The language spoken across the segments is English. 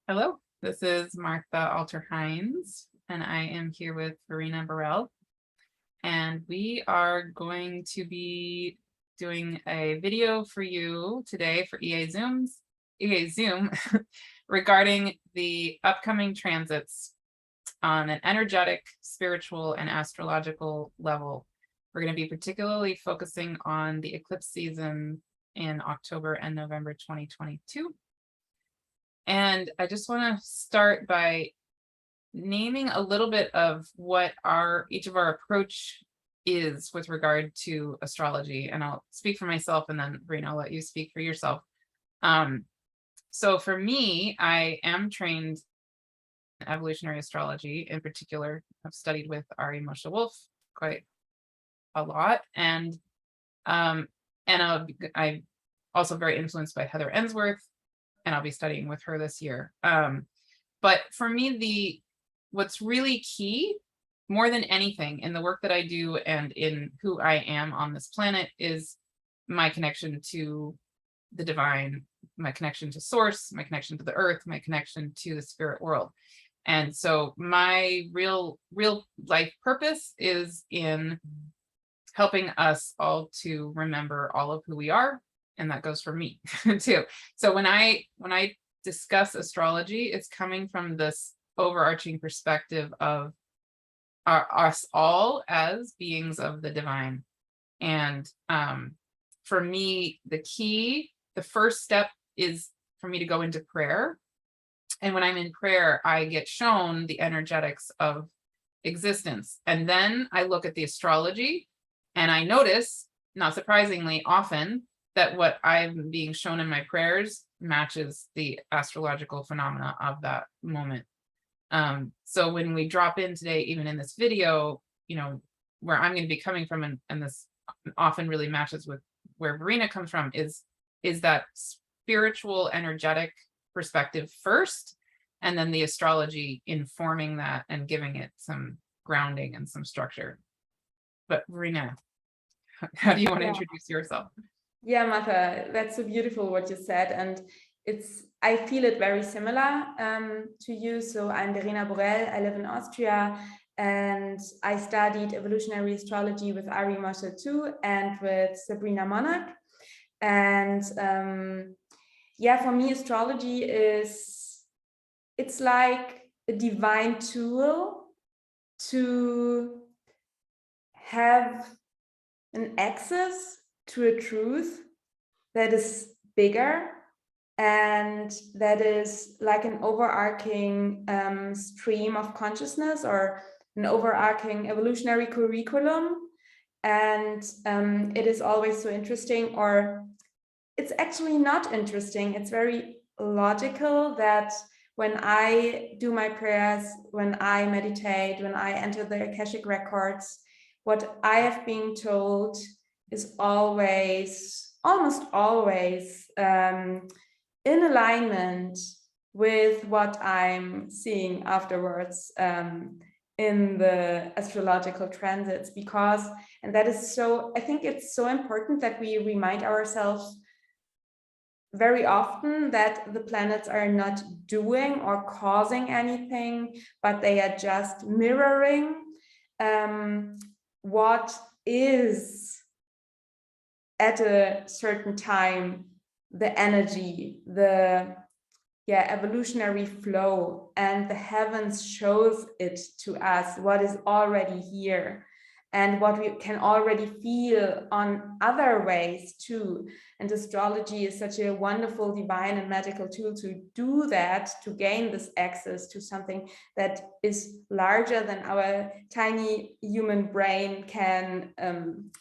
Hello, this is Martha Alter Hines, and I am here with Verena Borell. And we are going to be doing a video for you today for EA Zoom regarding the upcoming transits on an energetic, spiritual, and astrological level. We're going to be particularly focusing on the eclipse season in October and November 2022. And I just want to start by naming a little bit of what each of our approach is with regard to astrology. And I'll speak for myself, and then Verena, I'll let you speak for yourself. So for me, I am trained in evolutionary astrology. In particular, I've studied with Ari Moshe Wolf quite a lot. And I'm also very influenced by Heather Ensworth, and I'll be studying with her this year. But for me, what's really key, more than anything, in the work that I do and in who I am on this planet is my connection to the divine, my connection to source, my connection to the earth, my connection to the spirit world. And so my real life purpose is in helping us all to remember all of who we are. And that goes for me too. So when I discuss astrology, it's coming from this overarching perspective of us all as beings of the divine. And for me, the first step is for me to go into prayer. And when I'm in prayer, I get shown the energetics of existence. And then I look at the astrology, and I notice, not surprisingly, often that what I'm being shown in my prayers matches the astrological phenomena of that moment. So when we drop in today, even in this video, where I'm going to be coming from, and this often really matches with where Verena comes from, is that spiritual, energetic perspective first, and then the astrology informing that and giving it some grounding and some structure. But Verena, how do you want to introduce yourself? Yeah, Martha, that's so beautiful what you said, and I feel it very similar to you. So I'm Verena Borell, I live in Austria, and I studied evolutionary astrology with Ari Moshe too, and with Sabrina Monarch. And for me, astrology it's like a divine tool to have an access to a truth that is bigger and that is like an overarching stream of consciousness, or an overarching evolutionary curriculum. And it is always so interesting, or it's actually not interesting. It's very logical that when I do my prayers, when I meditate, when I enter the Akashic records, what I have been told is almost always in alignment with what I'm seeing afterwards in the astrological transits, and that is so, I think it's so important that we remind ourselves very often that the planets are not doing or causing anything, but they are just mirroring what is at a certain time, the energy, the evolutionary flow, and the heavens shows it to us, what is already here and what we can already feel on other ways too. And astrology is such a wonderful divine and magical tool to do that, to gain this access to something that is larger than our tiny human brain can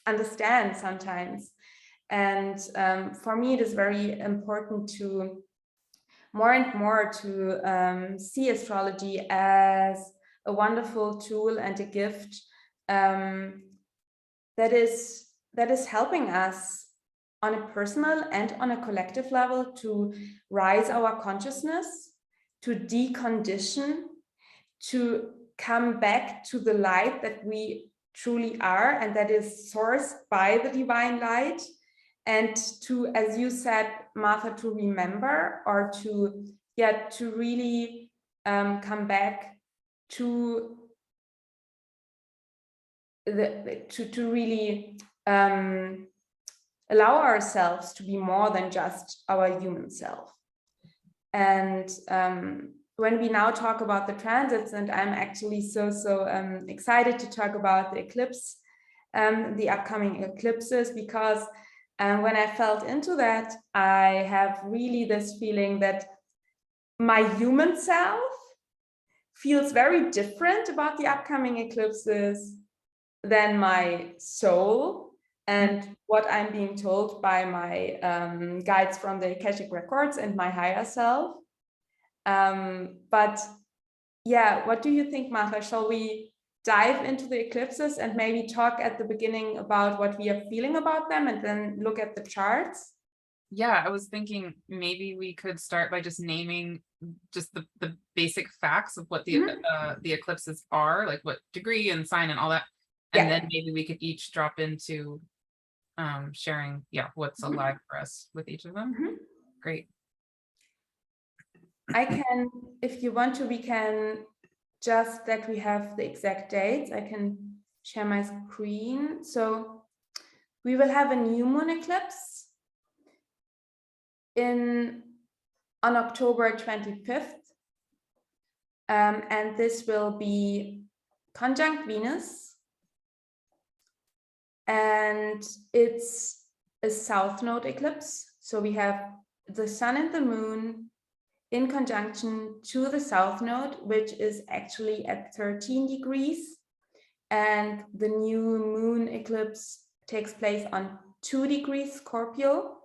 understand sometimes. And for me, it is very important to more and more to see astrology as a wonderful tool and a gift that is helping us on a personal and on a collective level to rise our consciousness, to decondition, to come back to the light that we truly are, and that is sourced by the divine light, and to, as you said, Martha, to remember or to to really come back to to really allow ourselves to be more than just our human self. And when we now talk about the transits, and I'm actually so excited to talk about the eclipse, the upcoming eclipses, because when I felt into that, I have really this feeling that my human self feels very different about the upcoming eclipses than my soul and what I'm being told by my guides from the Akashic records and my higher self. But yeah, what do you think, Martha? Shall we dive into the eclipses and maybe talk at the beginning about what we are feeling about them and then look at the charts? Yeah, I was thinking maybe we could start by just naming just the basic facts of what the eclipses are, like what degree and sign and all that. And then maybe we could each drop into sharing, what's alive for us with each of them. Great. I can, if you want to, we can just that we have the exact dates. I can share my screen. So we will have a new moon eclipse on October 25th. And this will be conjunct Venus. And it's a south node eclipse. So we have the sun and the moon in conjunction to the south node, which is actually at 13 degrees. And the new moon eclipse takes place on 2 degrees Scorpio.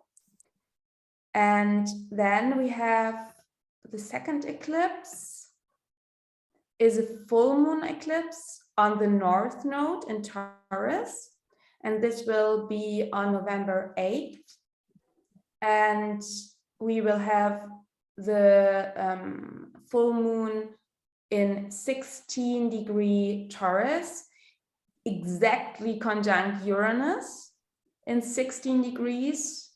And then we have the second eclipse is a full moon eclipse on the north node in Taurus. And this will be on November 8th. And we will have the full moon in 16 degree Taurus, exactly conjunct Uranus in 16 degrees,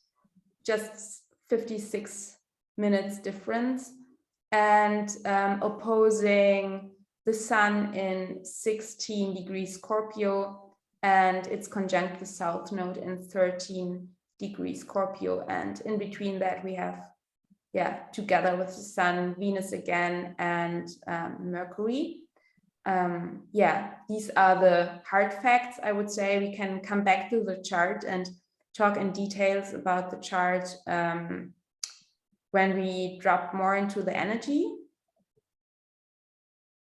just 56 minutes difference, and opposing the sun in 16 degrees Scorpio, and it's conjunct the south node in 13 degrees Scorpio. And in between that, we have, together with the sun, Venus again, and Mercury. These are the hard facts, I would say. We can come back to the chart and talk in details about the chart when we drop more into the energy.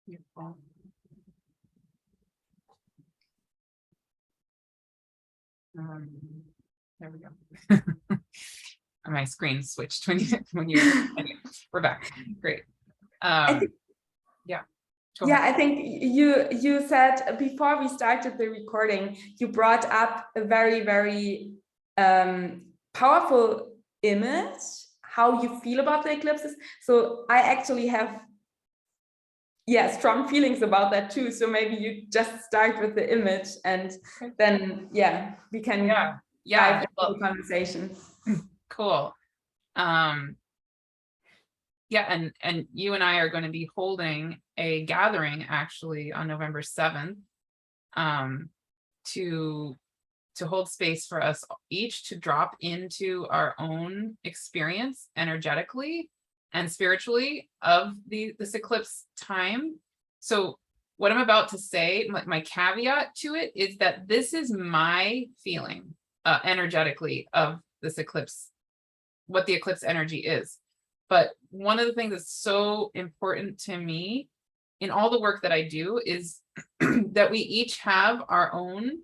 Beautiful. There we go. My screen switched when you anyway, we're back. Great. I think you said before we started the recording, you brought up a very powerful image, how you feel about the eclipses. So I actually have strong feelings about that too. So maybe you just start with the image and then we can dive into the conversation. Cool. And you and I are going to be holding a gathering actually on November 7th to hold space for us each to drop into our own experience energetically and spiritually of this eclipse time. So what I'm about to say, my caveat to it is that this is my feeling energetically of this eclipse, what the eclipse energy is. But one of the things that's so important to me in all the work that I do is that we each have our own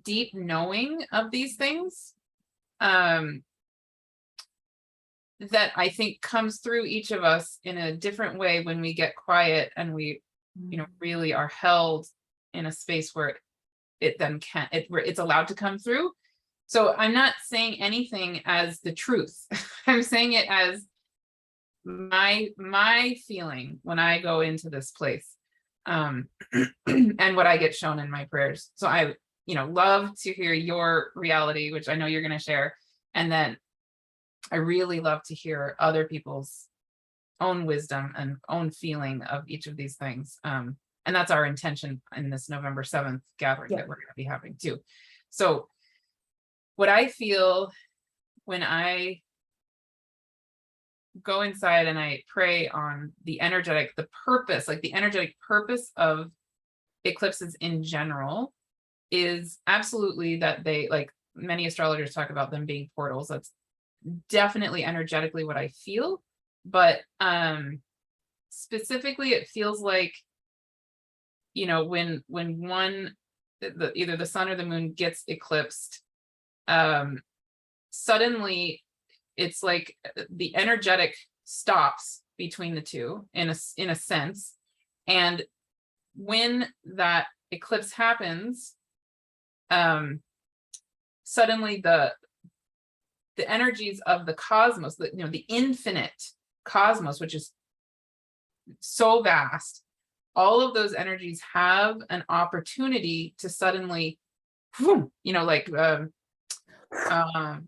deep knowing of these things that I think comes through each of us in a different way when we get quiet and we, really are held in a space where where it's allowed to come through. So I'm not saying anything as the truth. I'm saying it as my feeling when I go into this place, and what I get shown in my prayers. So I, love to hear your reality, which I know you're going to share. And then I really love to hear other people's own wisdom and own feeling of each of these things. And that's our intention in this November 7th gathering that we're going to be having too. So what I feel when I go inside and I pray on the energetic, the purpose, like the energetic purpose of eclipses in general is absolutely that they, like many astrologers talk about them being portals. That's definitely energetically what I feel. But specifically, it feels like, you know, when one, either the sun or the moon gets eclipsed, suddenly it's like the energetic stops between the two in a sense. And when that eclipse happens, suddenly the energies of the cosmos, the infinite cosmos, which is so vast, all of those energies have an opportunity to suddenly,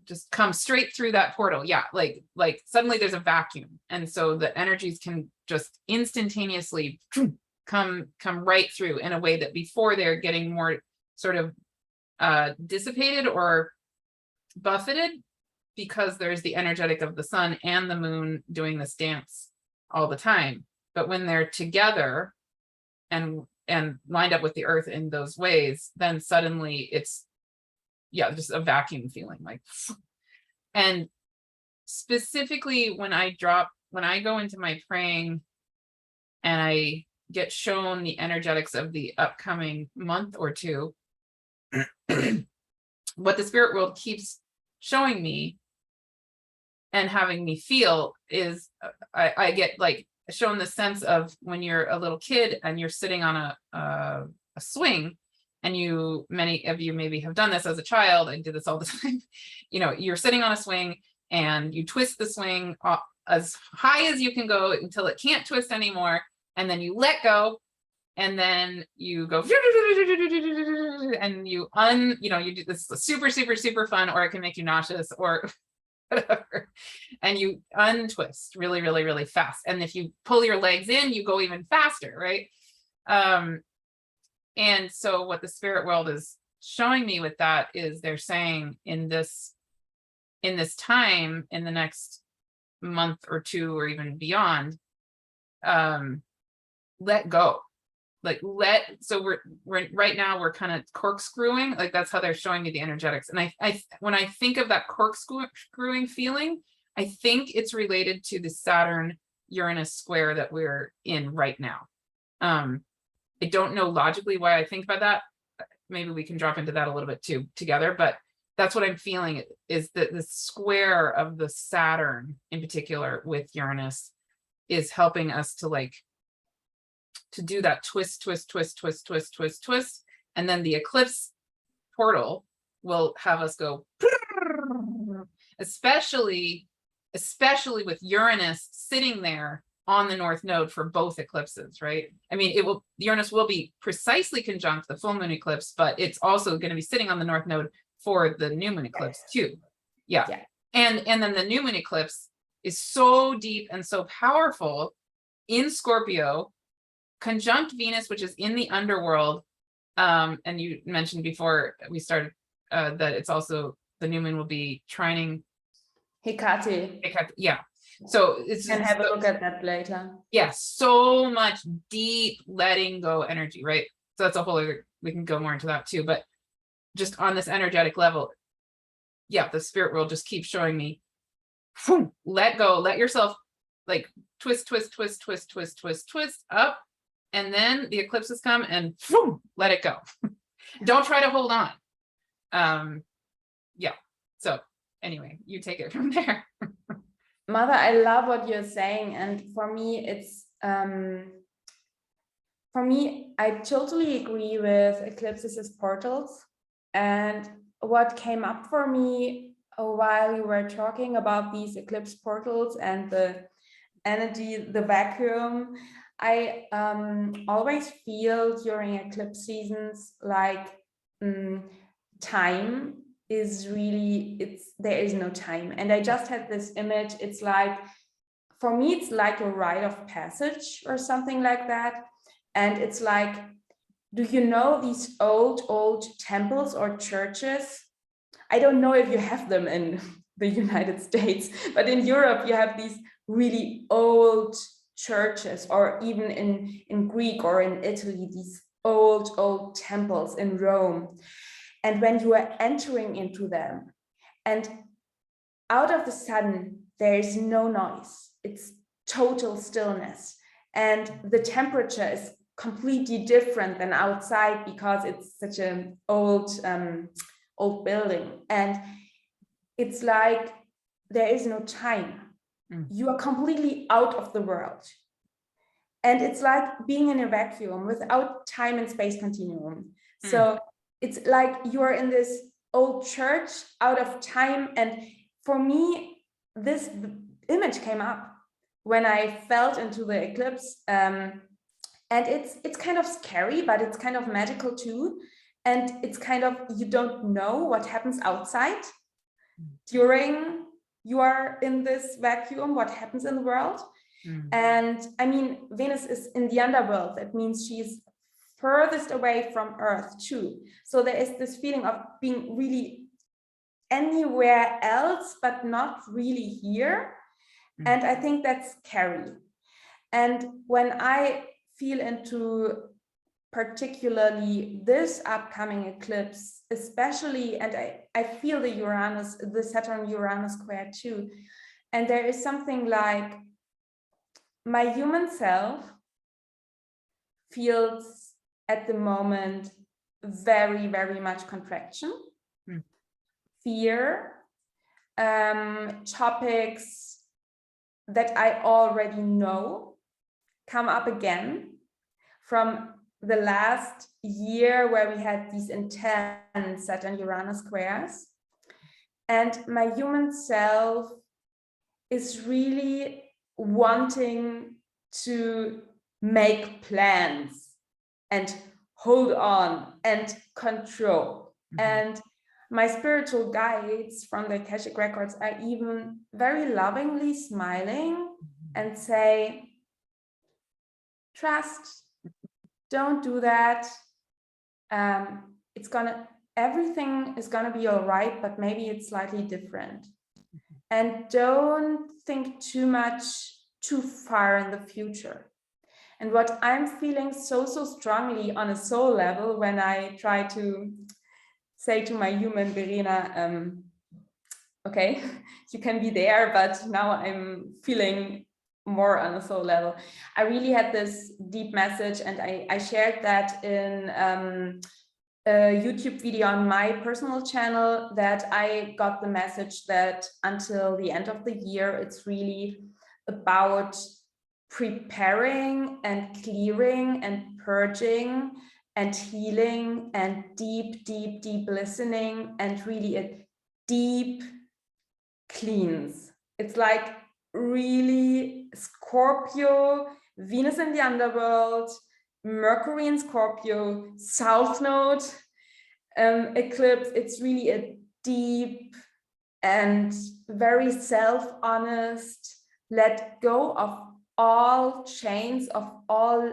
just come straight through that portal. Yeah, like suddenly there's a vacuum, and so the energies can just instantaneously come right through in a way that before they're getting more sort of dissipated or buffeted, because there's the energetic of the sun and the moon doing this dance all the time. But when they're together and lined up with the earth in those ways, then suddenly it's, yeah, just a vacuum feeling, like. And specifically when I go into my praying and I get shown the energetics of the upcoming month or two, what the spirit world keeps showing me and having me feel is I get like shown the sense of when you're a little kid and you're sitting on a swing, and many of you maybe have done this as a child. I did this all the time. You're sitting on a swing and you twist the swing as high as you can go until it can't twist anymore, and then you let go, and then you go and you do this super, super, super fun, or it can make you nauseous or whatever, and you untwist really, really, really fast. And if you pull your legs in, you go even faster, right? And so what the spirit world is showing me with that is they're saying in this time, in the next month or two or even beyond, let go. So we're right now we're kind of corkscrewing, like that's how they're showing me the energetics. And I when I think of that corkscrewing feeling, I think it's related to the Saturn Uranus square that we're in right now. I don't know logically why I think about that. Maybe we can drop into that a little bit too together, but that's what I'm feeling, is that the square of the Saturn in particular with Uranus is helping us to do that twist, and then the eclipse portal will have us go, especially with Uranus sitting there on the North Node for both eclipses, right? I mean, Uranus will be precisely conjunct the full moon eclipse, but it's also going to be sitting on the North Node for the new moon eclipse too. Yeah. And then the new moon eclipse is so deep and so powerful in Scorpio, conjunct Venus, which is in the underworld. And you mentioned before we started that it's also, the new moon will be trining Hecate. Yeah. So it's, and have a look at that later. Yeah, so much deep letting go energy, right? So that's a whole other, we can go more into that too, but just on this energetic level, yeah, the spirit world just keeps showing me, let go, let yourself like twist up, and then the eclipses come and let it go. Don't try to hold on. Yeah, so anyway, you take it from there. Mother, I love what you're saying, and for me it's I totally agree with eclipses as portals. And what came up for me while you were talking about these eclipse portals and the energy, the vacuum, I always feel during eclipse seasons like time is really, there is no time. And I just had this image, it's like for me, it's like a rite of passage or something like that. And it's like, do you know these old temples or churches? I don't know if you have them in the United States, but in Europe, you have these really old churches, or even in Greek or in Italy, these old temples in Rome. And when you are entering into them, and out of the sudden, there is no noise. It's total stillness. And the temperature is completely different than outside because it's such an old building. And it's like there is no time. You are completely out of the world. And it's like being in a vacuum without time and space continuum. So it's like you're in this old church out of time. And for me, this image came up when I felt into the eclipse. And it's kind of scary, but it's kind of magical too. And it's kind of, you don't know what happens outside during you are in this vacuum, what happens in the world. And I mean, Venus is in the underworld. That means she's furthest away from Earth too. So there is this feeling of being really anywhere else, but not really here. And I think that's scary. And when I feel into particularly this upcoming eclipse, especially, and I feel the Saturn-Uranus square too. And there is something like my human self feels at the moment very, very much contraction, fear, topics that I already know come up again from the last year where we had these intense Saturn-Uranus squares. And my human self is really wanting to make plans and hold on and control. And my spiritual guides from the Akashic records are even very lovingly smiling and say, trust, don't do that. Everything is gonna be all right, but maybe it's slightly different. And don't think too far in the future. And what I'm feeling so strongly on a soul level when I try to say to my human Verena, okay, you can be there, but now I'm feeling more on a soul level. I really had this deep message, and I shared that in a YouTube video on my personal channel, that I got the message that until the end of the year, it's really about preparing and clearing and purging and healing and deep listening, and really a deep cleanse. It's like really Scorpio, Venus in the underworld, Mercury in Scorpio, South Node eclipse. It's really a deep and very self-honest, let go of all chains, of all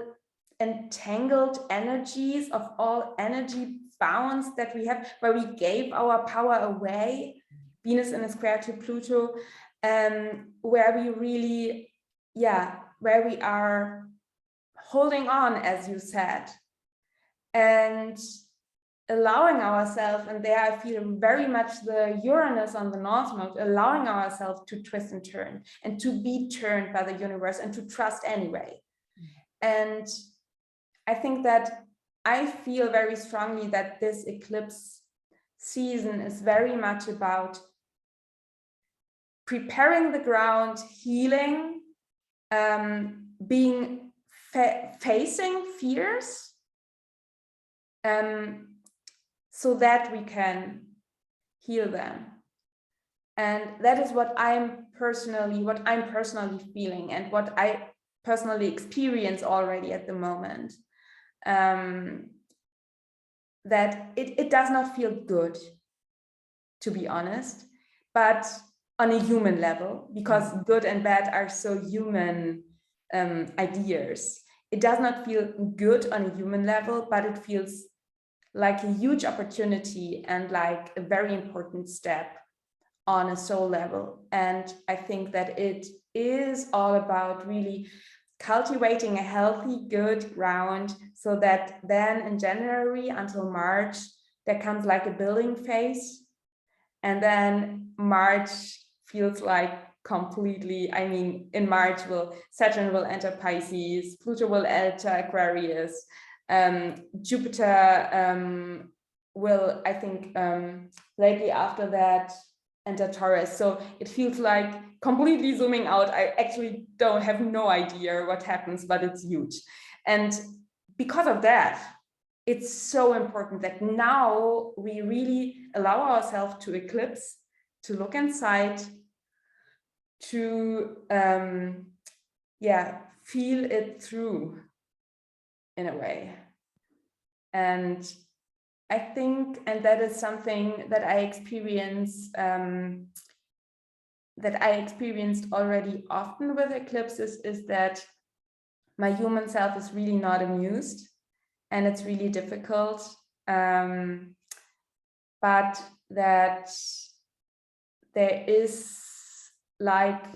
entangled energies, of all energy bounds that we have, where we gave our power away. Venus in a square to Pluto, where we really, where we are holding on, as you said, and allowing ourselves, and there I feel very much the Uranus on the North Node, allowing ourselves to twist and turn, and to be turned by the universe, and to trust anyway. And I think that I feel very strongly that this eclipse season is very much about preparing the ground, healing, facing fears, so that we can heal them. And that is what I'm personally feeling, and what I personally experience already at the moment. That it does not feel good, to be honest, but on a human level, because good and bad are so human ideas. It does not feel good on a human level, but it feels like a huge opportunity and like a very important step on a soul level. And I think that it is all about really cultivating a healthy, good ground, so that then in January until March, there comes like a building phase. And then March feels like completely, I mean, in March Saturn will enter Pisces, Pluto will enter Aquarius, Jupiter will, I think, lately after that enter Taurus. So it feels like completely zooming out. I actually have no idea what happens, but it's huge. And because of that, it's so important that now we really allow ourselves to eclipse, to look inside, to feel it through in a way. And I think, and that is something that I experienced already often with eclipses, is that my human self is really not amused, and it's really difficult, but that there is like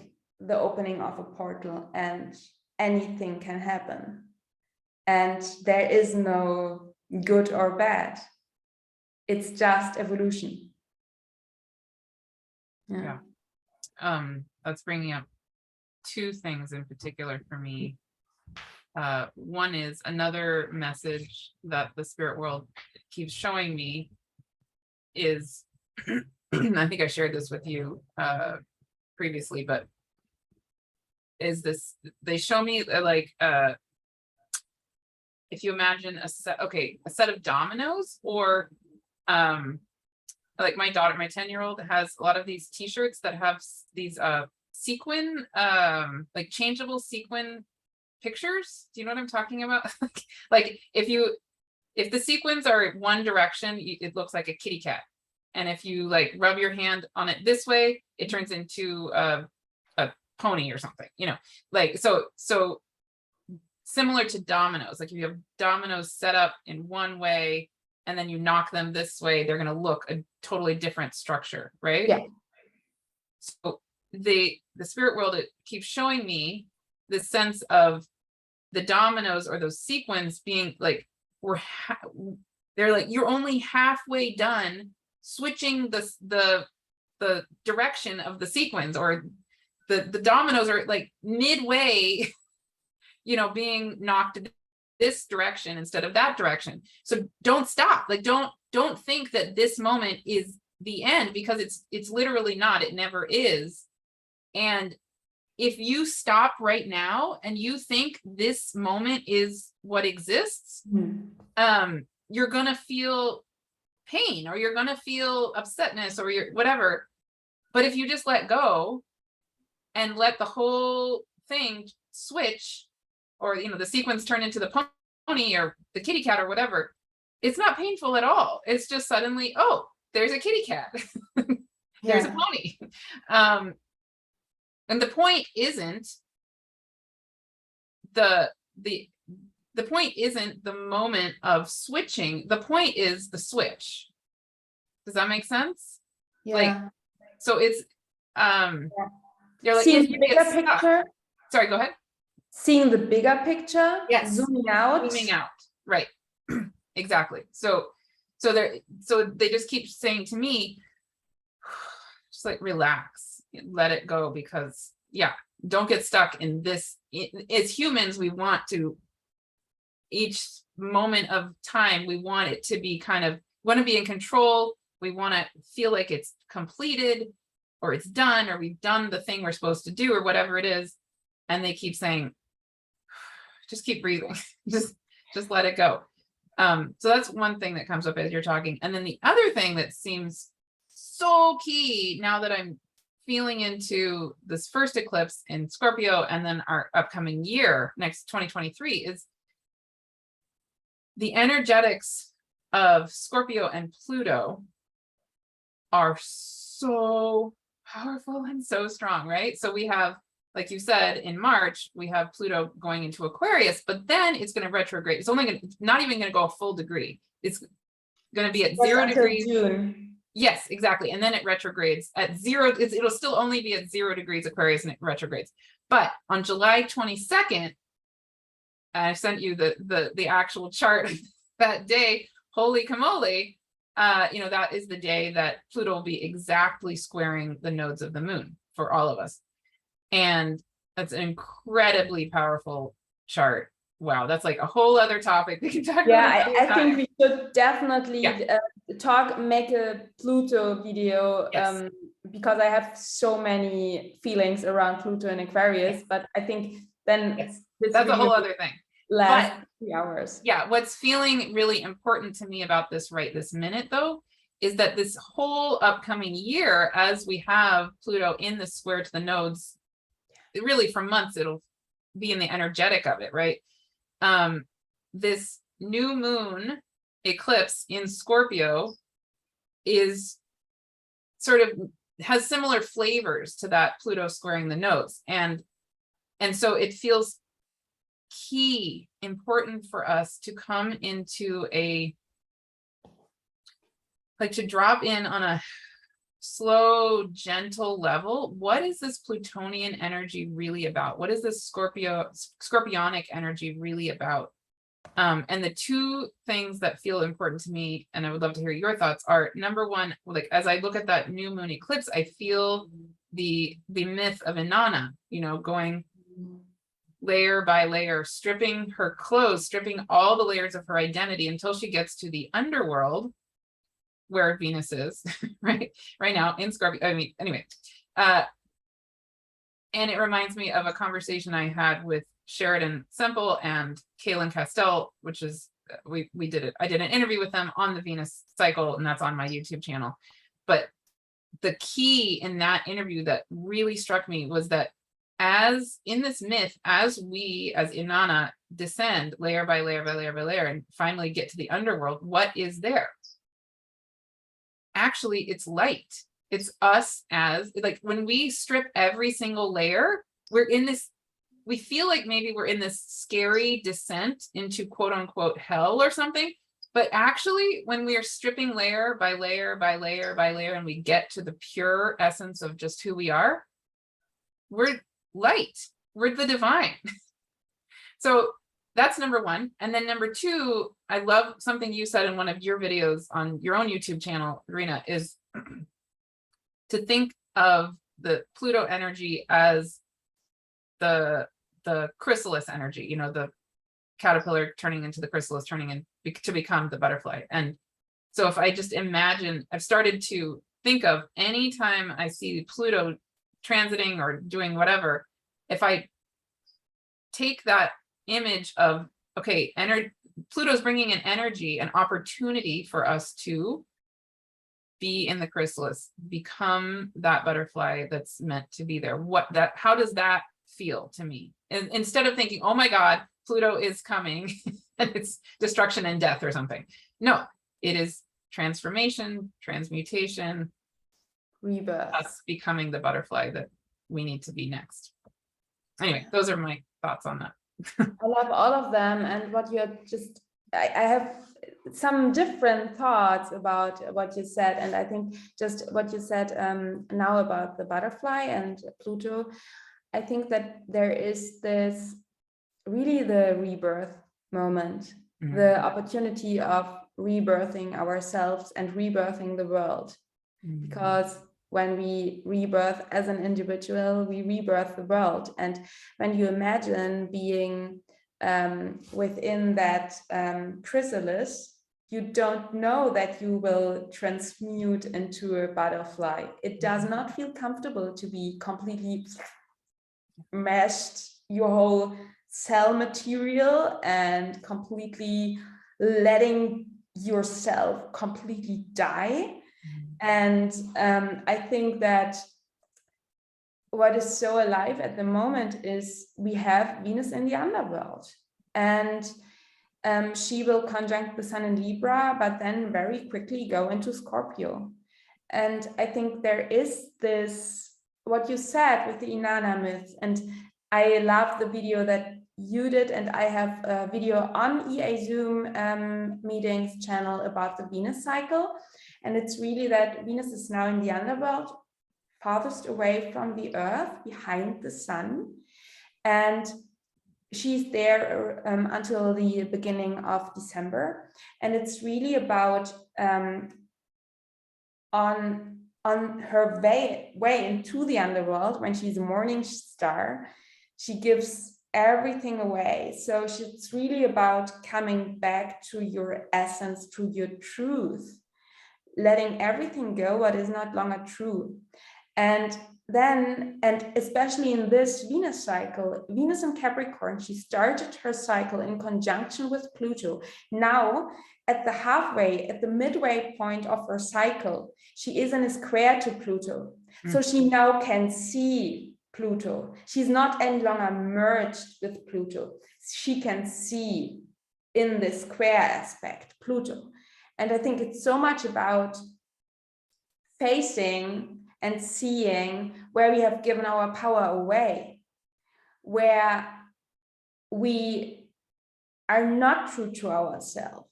the opening of a portal and anything can happen, and there is no good or bad. It's just evolution. Yeah. That's bringing up two things in particular for me. One is another message that the spirit world keeps showing me is, I think I shared this with you previously, but is this, they show me if you imagine a set of dominoes, or like my daughter, my 10-year-old has a lot of these t-shirts that have these sequin, like changeable sequin pictures. Do you know what I'm talking about? Like if the sequins are one direction, it looks like a kitty cat. And if you like rub your hand on it this way, it turns into a pony or something, like, so similar to dominoes. Like if you have dominoes set up in one way and then you knock them this way, they're going to look a totally different structure, right? Yeah. So the spirit world, it keeps showing me this sense of the dominoes or those sequins being like, they're like, you're only halfway done switching the direction of the sequins, or the dominoes are like midway, being knocked this direction instead of that direction. So don't stop. Like don't think that this moment is the end, because it's literally not. It never is. And if you stop right now and you think this moment is what exists, you're gonna feel pain, or you're gonna feel upsetness, or whatever. But if you just let go and let the whole thing switch, or the sequence turn into the pony or the kitty cat or whatever, it's not painful at all. It's just suddenly, oh, there's a kitty cat. There's a pony. And the point isn't the point isn't the moment of switching. The point is the switch. Does that make sense? Yeah. Like, so it's you're like, seeing if the you bigger get stuck, picture. sorry, go ahead. Seeing the bigger picture. Yes. Zooming out. Right. Exactly. So they just keep saying to me, just like relax, let it go, because don't get stuck in this. As humans, we want to, each moment of time, we want it to be want to be in control. We want to feel like it's completed, or it's done, or we've done the thing we're supposed to do, or whatever it is. And they keep saying, just keep breathing. just let it go. So that's one thing that comes up as you're talking. And then the other thing that seems so key now that I'm feeling into this first eclipse in Scorpio, and then our upcoming year, next 2023, is the energetics of Scorpio and Pluto are so powerful and so strong, right? So we have, like you said, in March, we have Pluto going into Aquarius, but then it's going to retrograde. It's only going to, not even going to go a full degree. It's going to be at 0 until degrees. June. Yes, exactly. And then it retrogrades at 0. It'll still only be at 0 degrees Aquarius and it retrogrades. But on July 22nd, I sent you the actual chart that day. Holy camole. That is the day that Pluto will be exactly squaring the nodes of the moon for all of us. And that's an incredibly powerful chart. Wow, that's like a whole other topic we can talk about. I think we should definitely make a Pluto video, Yes. because I have so many feelings around Pluto and Aquarius, but I think then that's a whole other thing. Last 3 hours. Yeah, what's feeling really important to me about this right this minute, though, is that this whole upcoming year, as we have Pluto in the square to the nodes, really for months, it'll be in the energetic of it, right? This new moon eclipse in Scorpio is sort of has similar flavors to that Pluto squaring the nodes. And so it feels important for us to come into to drop in on a slow, gentle level. What is this Plutonian energy really about? What is this Scorpionic energy really about? And the two things that feel important to me, and I would love to hear your thoughts, are number one, like as I look at that new moon eclipse, I feel the myth of Inanna, going layer by layer, stripping her clothes, stripping all the layers of her identity until she gets to the underworld where Venus is, right now in Scorpio. I mean, anyway, and it reminds me of a conversation I had with Sheridan Semple and Kaylin Castell, which is, I did an interview with them on the Venus cycle, and that's on my YouTube channel. But the key in that interview that really struck me was that as in this myth, as we, as Inanna, descend layer by layer by layer by layer and finally get to the underworld, what is there? Actually, it's light. It's us as, like, when we strip every single layer, we're in this, we feel like maybe we're in this scary descent into quote unquote hell or something. But actually, when we are stripping layer by layer by layer by layer, and we get to the pure essence of just who we are, we're light, we're the divine. So that's number one. And then number two, I love something you said in one of your videos on your own YouTube channel, Verena, is to think of the Pluto energy as the chrysalis energy, the caterpillar turning into the chrysalis, turning in to become the butterfly. And so if I just imagine, I've started to think of anytime I see Pluto transiting or doing whatever, if I take that image of, okay, Pluto's bringing an energy, an opportunity for us to be in the chrysalis, become that butterfly that's meant to be there. How does that feel to me? And instead of thinking, oh my God, Pluto is coming and it's destruction and death or something. No, it is transformation, transmutation, rebirth, us becoming the butterfly that we need to be next. Anyway, those are my thoughts on that. I love all of them, and what you're just, I have some different thoughts about what you said, and I think just what you said now about the butterfly and Pluto, I think that there is this really the rebirth moment, the opportunity of rebirthing ourselves and rebirthing the world, because when we rebirth as an individual, we rebirth the world. And when you imagine being within that chrysalis, you don't know that you will transmute into a butterfly. It does not feel comfortable to be completely meshed, your whole cell material, and completely letting yourself completely die. And I think that what is so alive at the moment is we have Venus in the underworld, and she will conjunct the sun in Libra, but then very quickly go into Scorpio. And I think there is this, what you said with the Inanna myth, and I love the video that you did, and I have a video on EA Zoom meetings channel about the Venus cycle. And it's really that Venus is now in the underworld, farthest away from the Earth, behind the sun. And she's there until the beginning of December. And it's really about on her way into the underworld, when she's a morning star, she gives everything away. So it's really about coming back to your essence, to your truth, letting everything go what is not longer true. And then, and especially in this Venus cycle, Venus in Capricorn, she started her cycle in conjunction with Pluto. Now, at the halfway, at the midway point of her cycle, she is in a square to Pluto. So she now can see Pluto. She's not any longer merged with Pluto. She can see in this square aspect Pluto. And I think it's so much about facing and seeing where we have given our power away, where we are not true to ourselves.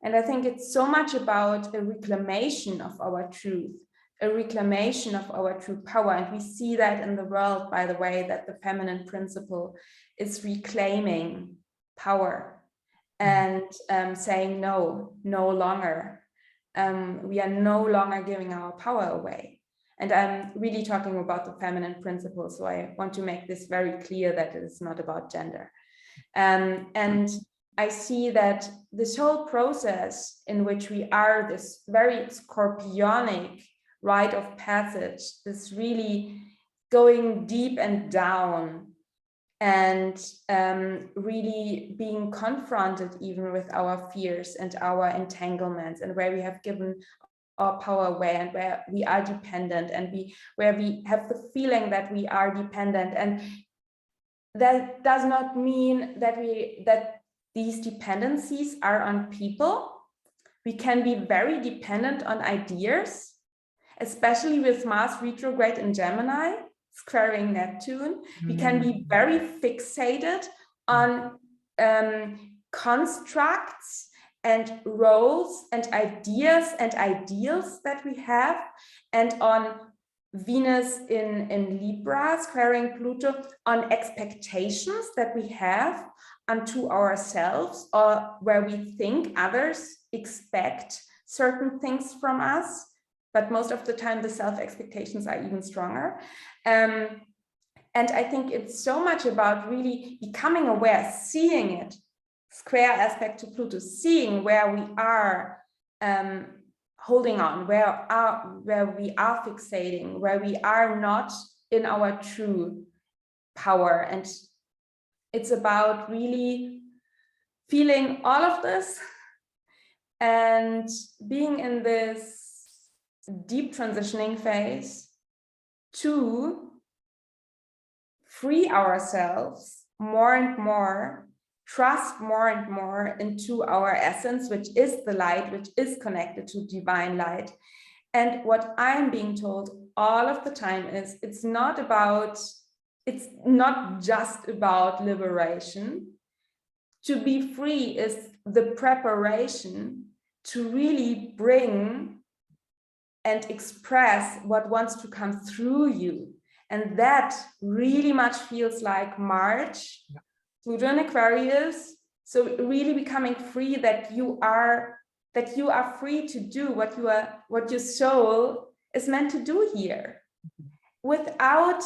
And I think it's so much about a reclamation of our truth, a reclamation of our true power. And we see that in the world, by the way, that the feminine principle is reclaiming power and saying no longer. We are no longer giving our power away. And I'm really talking about the feminine principle. So I want to make this very clear that it is not about gender. And I see that this whole process in which we are this very scorpionic rite of passage, this really going deep and down and really being confronted even with our fears and our entanglements, and where we have given our power away and where we are dependent, and where we have the feeling that we are dependent. And that does not mean that these dependencies are on people. We can be very dependent on ideas, especially with Mars retrograde in Gemini, squaring Neptune. We can be very fixated on constructs and roles and ideas and ideals that we have, and on Venus in Libra squaring Pluto, on expectations that we have unto ourselves, or where we think others expect certain things from us, but most of the time the self-expectations are even stronger. And I think it's so much about really becoming aware, seeing it, square aspect to Pluto, seeing where we are holding on, where we are fixating, where we are not in our true power. And it's about really feeling all of this and being in this deep transitioning phase to free ourselves more and more, trust more and more into our essence, which is the light, which is connected to divine light. And what I'm being told all of the time is it's not just about liberation. To be free is the preparation to really bring and express what wants to come through you. And that really much feels like March, Pluto in Aquarius. So really becoming free, that you are free to do what your soul is meant to do here, without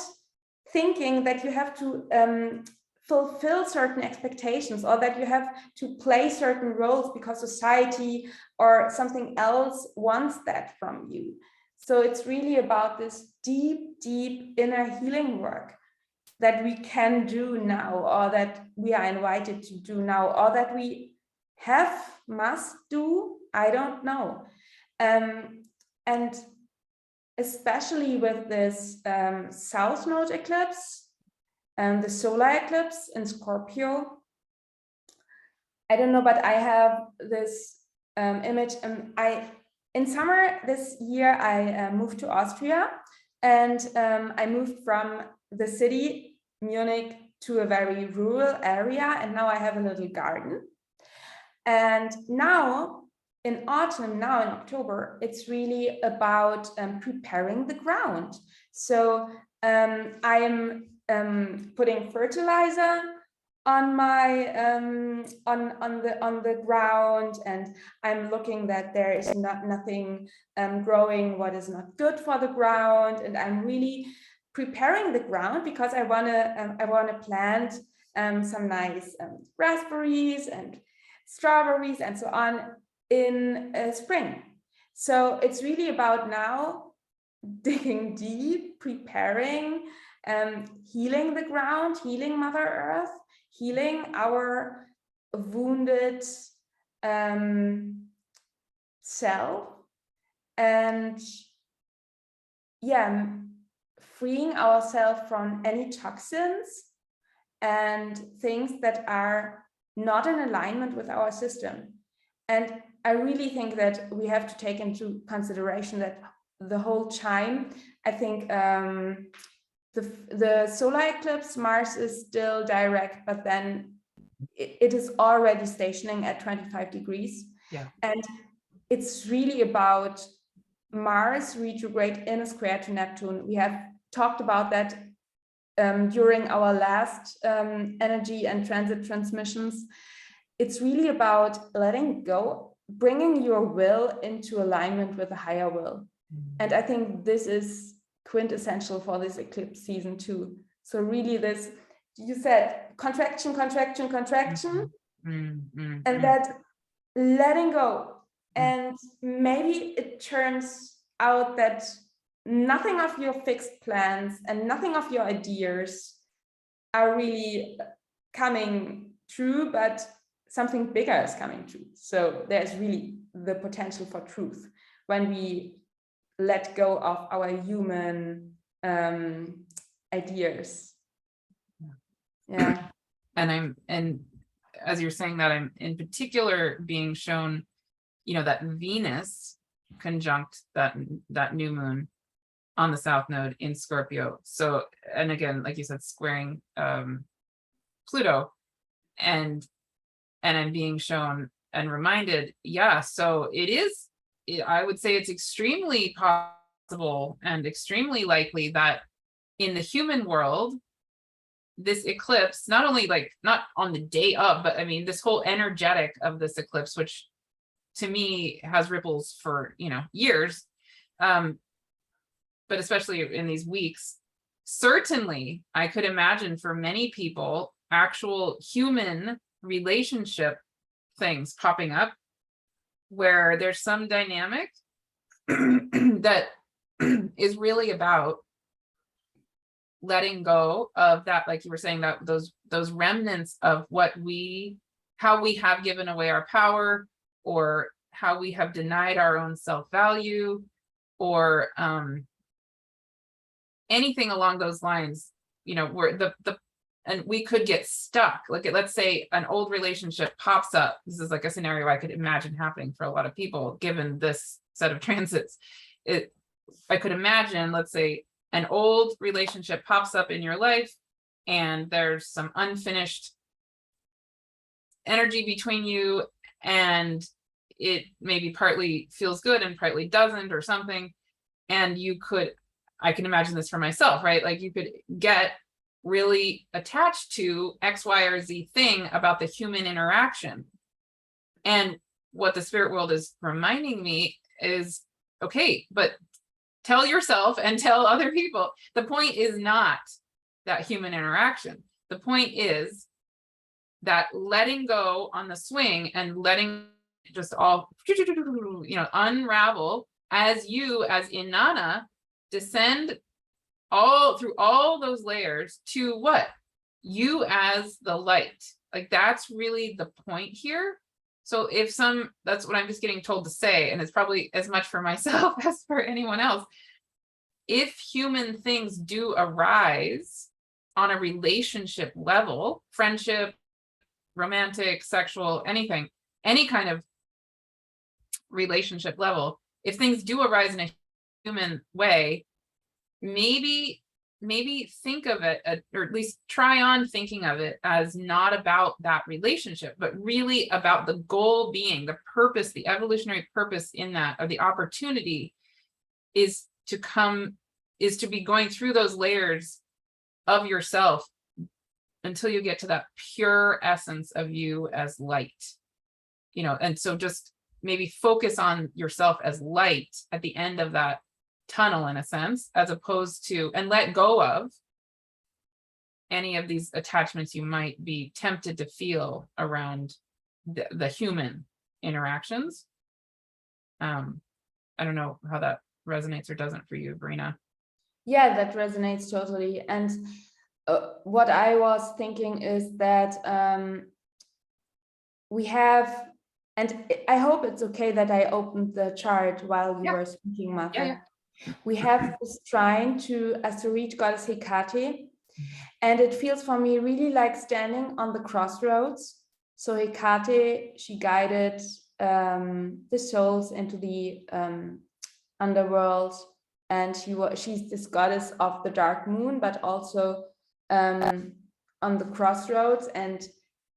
thinking that you have to fulfill certain expectations, or that you have to play certain roles because society or something else wants that from you. So it's really about this deep inner healing work that we can do now, or that we are invited to do now, or that we must do, I don't know. And especially with this South Node eclipse and the solar eclipse in Scorpio, I don't know, but I have this image, and in summer this year, I moved to Austria, and I moved from the city, Munich, to a very rural area, and now I have a little garden. And now in autumn, now in October, it's really about preparing the ground. So I am putting fertilizer on my on the ground, and I'm looking that there is nothing growing what is not good for the ground, and I'm really preparing the ground because I want to plant some nice raspberries and strawberries and so on in spring. So it's really about now digging deep, preparing, healing the ground, healing Mother Earth, healing our wounded self, and yeah, freeing ourselves from any toxins and things that are not in alignment with our system. And I really think that we have to take into consideration that the whole time, I think the solar eclipse, Mars is still direct, but then it is already stationing at 25 degrees. Yeah. And it's really about Mars retrograde in a square to Neptune. We have talked about that during our last energy and transit transmissions. It's really about letting go, bringing your will into alignment with a higher will. And I think this is quintessential for this eclipse season too. So really this, you said contraction, contraction, contraction, and that letting go. And maybe it turns out that nothing of your fixed plans and nothing of your ideas are really coming true, but something bigger is coming true. So there's really the potential for truth when we let go of our human ideas. Yeah. And as you're saying that, I'm in particular being shown, you know, that Venus conjunct that new moon on the south node in Scorpio. So, and again, like you said, squaring Pluto, and I'm being shown and reminded, yeah, so I would say it's extremely possible and extremely likely that in the human world, this eclipse, not only like not on the day of, but I mean, this whole energetic of this eclipse, which to me has ripples for, you know, years, but especially in these weeks, certainly I could imagine for many people, actual human relationship things popping up where there's some dynamic that is really about letting go of that, like you were saying, that those remnants of how we have given away our power, or how we have denied our own self-value, or anything along those lines, you know, where and we could get stuck. Like, let's say an old relationship pops up. This is like a scenario I could imagine happening for a lot of people, given this set of transits. I could imagine, let's say, an old relationship pops up in your life, and there's some unfinished energy between you, and it maybe partly feels good and partly doesn't, or something. And I can imagine this for myself, right? Like, you could get really attached to X, Y, or Z thing about the human interaction. And what the spirit world is reminding me is, okay, but tell yourself and tell other people, the point is not that human interaction. The point is that letting go on the swing and letting just all, you know, unravel as you, as Inanna, descend through all those layers to what? You as the light. Like, that's really the point here. So that's what I'm just getting told to say, and it's probably as much for myself as for anyone else. If human things do arise on a relationship level, friendship, romantic, sexual, anything, any kind of relationship level, if things do arise in a human way, maybe think of it, or at least try on thinking of it as not about that relationship, but really about the goal being, the purpose, the evolutionary purpose in that, or the opportunity is to be going through those layers of yourself until you get to that pure essence of you as light, and so just maybe focus on yourself as light at the end of that tunnel, in a sense, as opposed to, and let go of any of these attachments you might be tempted to feel around the human interactions. I don't know how that resonates or doesn't for you, Verena. Yeah, that resonates totally. And what I was thinking is that we have, and I hope it's okay that I opened the chart while you were speaking, Martha. Yeah. We have this trine to asteroid goddess Hecate, and it feels for me really like standing on the crossroads. So Hecate, she guided the souls into the underworld, and she's this goddess of the dark moon, but also on the crossroads, and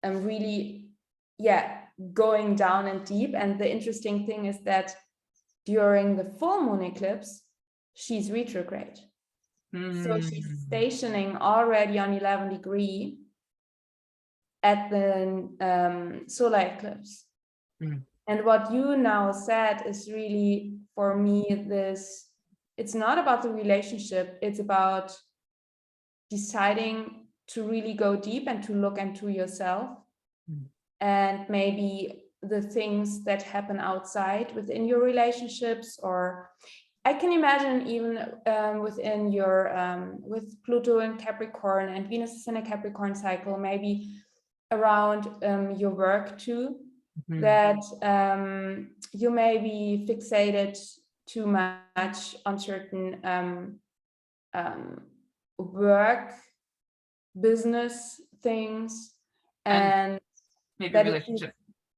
really, going down and deep. And the interesting thing is that during the full moon eclipse, she's retrograde. So she's stationing already on 11 degree at the solar eclipse. And what you now said is really, for me, this, it's not about the relationship, it's about deciding to really go deep and to look into yourself. And maybe the things that happen outside within your relationships, or I can imagine even within your, with Pluto in Capricorn and Venus is in a Capricorn cycle, maybe around your work too, that you may be fixated too much on certain work, business things, and maybe relationship.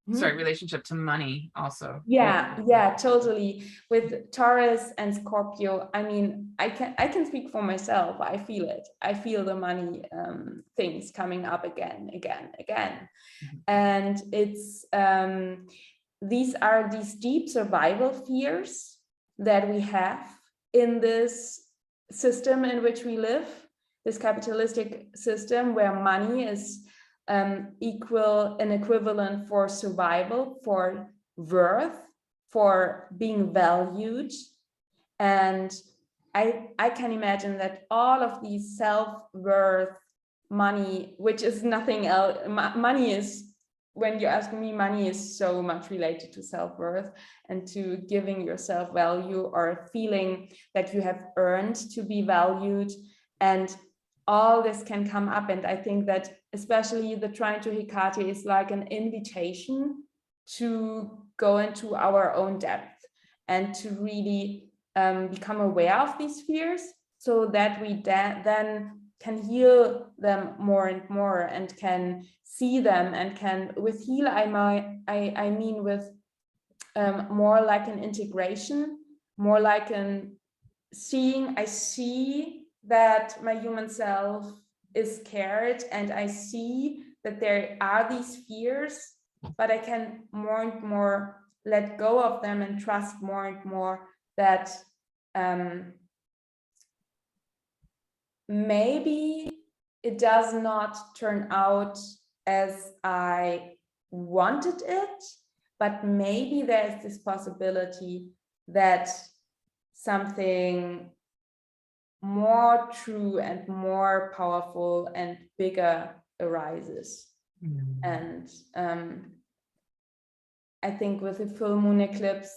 Relationship to money also. Yeah, totally. With Taurus and Scorpio, I mean, I can speak for myself. I feel it. I feel the money things coming up again. And it's these are these deep survival fears that we have in this system in which we live, this capitalistic system where money is an equivalent for survival, for worth, for being valued. And I can imagine that all of these self-worth, money, which is nothing else, money is, when you ask me, money is so much related to self-worth and to giving yourself value, or feeling that you have earned to be valued. And all this can come up. And I think that especially the trine to Hecate is like an invitation to go into our own depth and to really become aware of these fears, so that we then can heal them more and more, and can see them, and can, with heal, I mean with more like an integration, more like an seeing. I see that my human self is scared, and I see that there are these fears, but I can more and more let go of them and trust more and more that maybe it does not turn out as I wanted it, but maybe there's this possibility that something more true and more powerful and bigger arises. And I think with the full moon eclipse,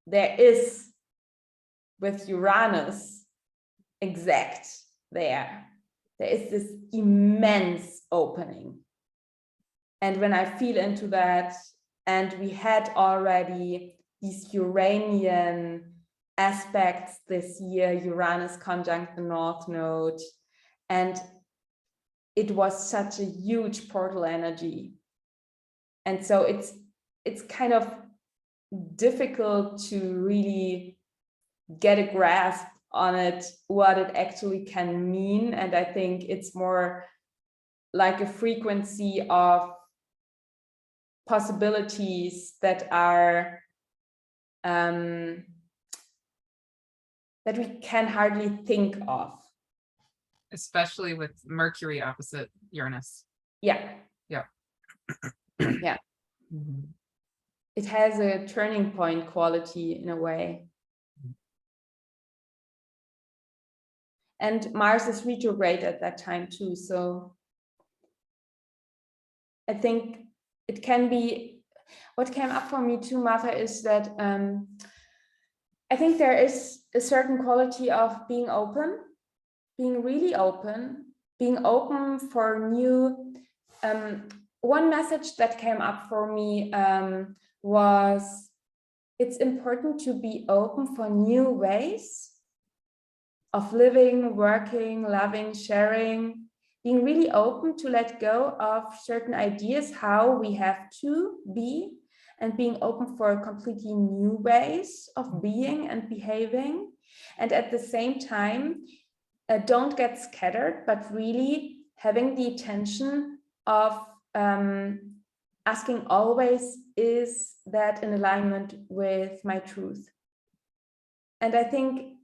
there is, with Uranus exact there is this immense opening. And when I feel into that, and we had already these Uranian aspects this year, Uranus conjunct the North Node, and it was such a huge portal energy. And so it's kind of difficult to really get a grasp on it, what it actually can mean. And I think it's more like a frequency of possibilities that are that we can hardly think of. Especially with Mercury opposite Uranus. Yeah. Yeah. Yeah. Mhm. It has a turning point quality in a way. And Mars is retrograde at that time too. So I think it can be, what came up for me too, Martha, is that I think there is a certain quality of being open, being really open, being open for new. One message that came up for me was it's important to be open for new ways of living, working, loving, sharing, being really open to let go of certain ideas, how we have to be, and being open for completely new ways of being and behaving. And at the same time, don't get scattered, but really having the attention of asking always, is that in alignment with my truth? And I think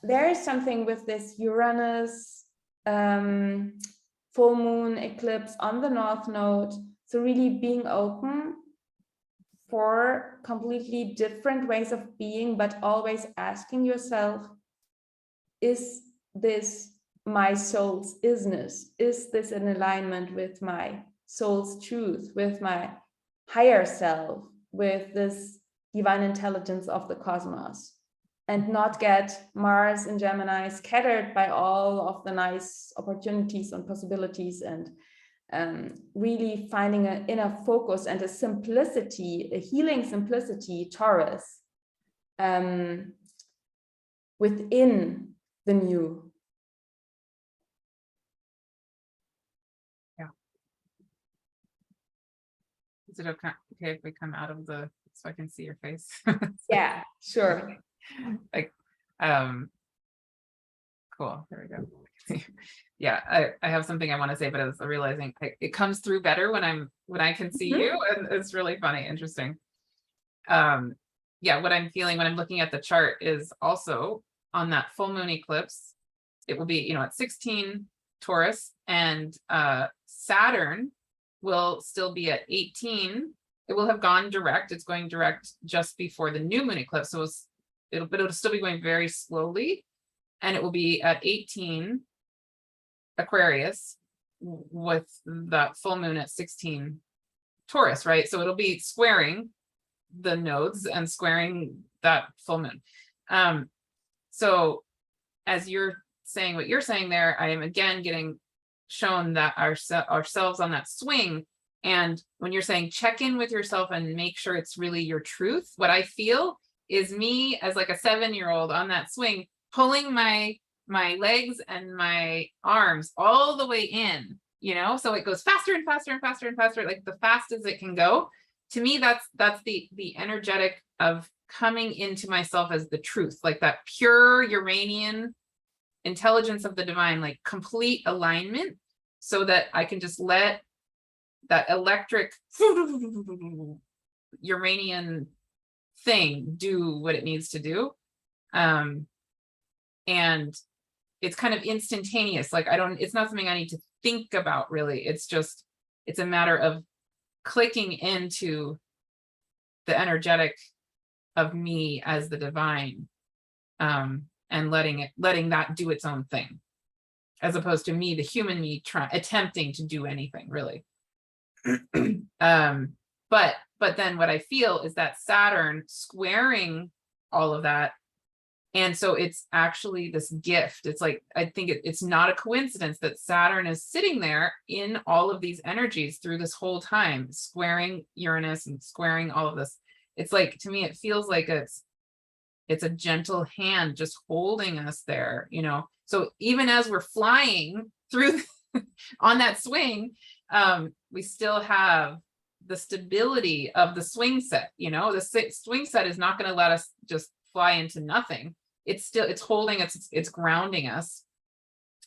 there is something with this Uranus full moon eclipse on the North Node. So really being open for completely different ways of being, but always asking yourself, is this my soul's isness? Is this in alignment with my soul's truth, with my higher self, with this divine intelligence of the cosmos? And not get Mars in Gemini scattered by all of the nice opportunities and possibilities, and really finding an inner focus and a simplicity, a healing simplicity, Taurus, within the new. Yeah. Is it okay if we come out of the, so I can see your face? Yeah, sure. Like, cool, there we go. Yeah, I have something I want to say, but I was realizing it comes through better when I can see you, and it's really funny, interesting. Yeah, what I'm feeling when I'm looking at the chart is also on that full moon eclipse, it will be, at 16 Taurus, and Saturn will still be at 18. It will have gone direct. It's going direct just before the new moon eclipse. So it'll still be going very slowly, and it will be at 18 Aquarius with that full moon at 16 Taurus, right? So it'll be squaring the nodes and squaring that full moon. So as you're saying what you're saying there, I am again getting shown that ourselves on that swing. And when you're saying check in with yourself and make sure it's really your truth, what I feel is me as like a 7-year-old on that swing, pulling my legs and my arms all the way in, so it goes faster and faster and faster and faster, like the fastest it can go. To me, that's the energetic of coming into myself as the truth, like that pure Uranian intelligence of the divine, like complete alignment, so that I can just let that electric Uranian thing do what it needs to do. And it's kind of instantaneous. Like it's not something I need to think about really. It's a matter of clicking into the energetic of me as the divine, and letting that do its own thing, as opposed to me, the human me, attempting to do anything really. But then what I feel is that Saturn squaring all of that. And so it's actually this gift. It's like, I think it's not a coincidence that Saturn is sitting there in all of these energies through this whole time, squaring Uranus and squaring all of this. It's like, to me, it feels like it's a gentle hand just holding us there, So even as we're flying through on that swing, we still have the stability of the swing set. You know, the swing set is not going to let us just fly into nothing. It's holding us, it's grounding us,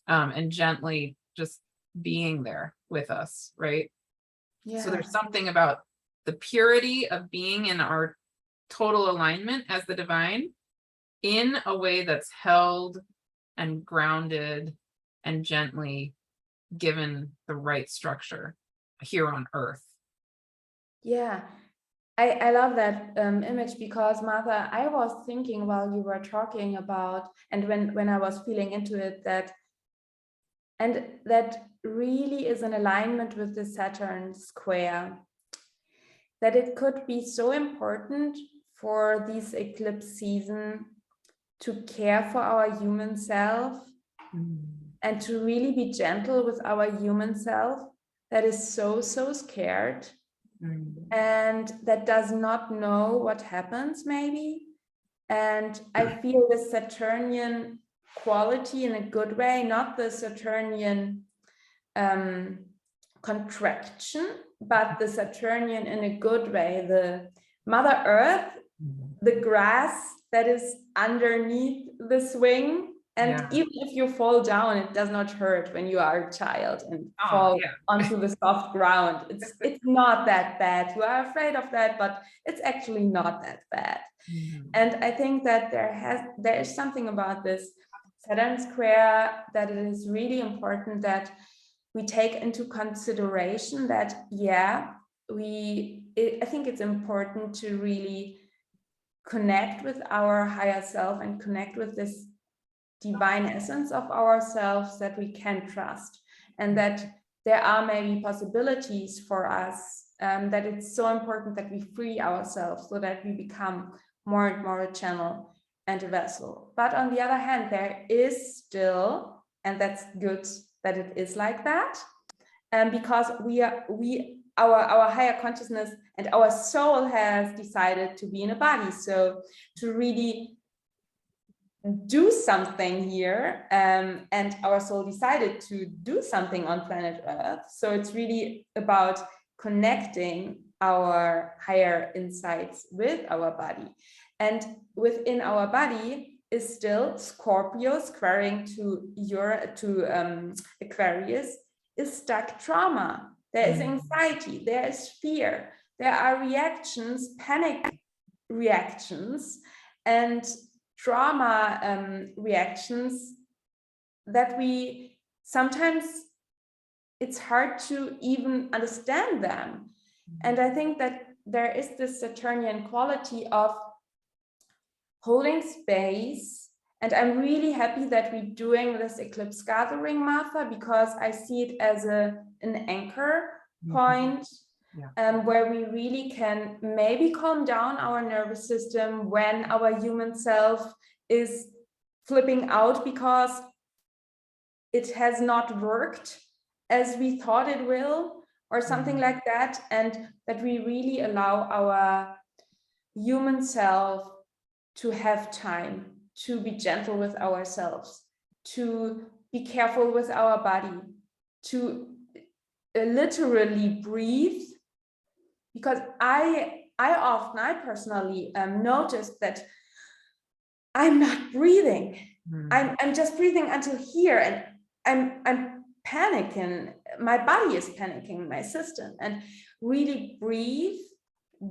and gently just being there with us, right? Yeah. So there's something about the purity of being in our total alignment as the divine in a way that's held and grounded and gently given the right structure here on earth. Yeah, I love that image, because Martha, I was thinking while you were talking about, and when I was feeling into it, that really is in alignment with the Saturn square, that it could be so important for this eclipse season to care for our human self and to really be gentle with our human self that is so scared and that does not know what happens maybe. And I feel the Saturnian quality in a good way, not the Saturnian contraction, but the Saturnian in a good way, the Mother Earth, the grass that is underneath the swing. And even if you fall down, it does not hurt when you are a child and fall onto the soft ground. It's not that bad. You are afraid of that, but it's actually not that bad. And I think that there is something about this Saturn square that it is really important that we take into consideration that, I think it's important to really connect with our higher self and connect with this divine essence of ourselves that we can trust, and that there are maybe possibilities for us, that it's so important that we free ourselves so that we become more and more a channel and a vessel. But on the other hand, there is still, and that's good that it is like that, because our higher consciousness and our soul has decided to be in a body. So to really do something here, and our soul decided to do something on planet Earth. So it's really about connecting our higher insights with our body. And within our body is still Scorpio squaring to Aquarius, is stuck trauma. There is anxiety, there is fear, there are reactions, panic reactions, and trauma reactions that we sometimes, it's hard to even understand them. And I think that there is this Saturnian quality of holding space. And I'm really happy that we're doing this eclipse gathering, Martha, because I see it as an anchor point, where we really can maybe calm down our nervous system when our human self is flipping out because it has not worked as we thought it will, or something like that. And that we really allow our human self to have time to be gentle with ourselves, to be careful with our body, to literally breathe. Because I personally noticed that I'm not breathing. I'm just breathing until here, and I'm panicking. My body is panicking, my system. And really breathe,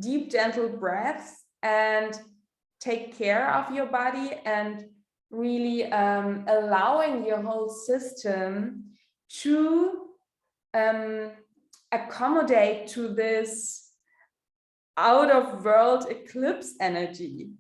deep, gentle breaths, and take care of your body, and really allowing your whole system to accommodate to this out of world eclipse energy,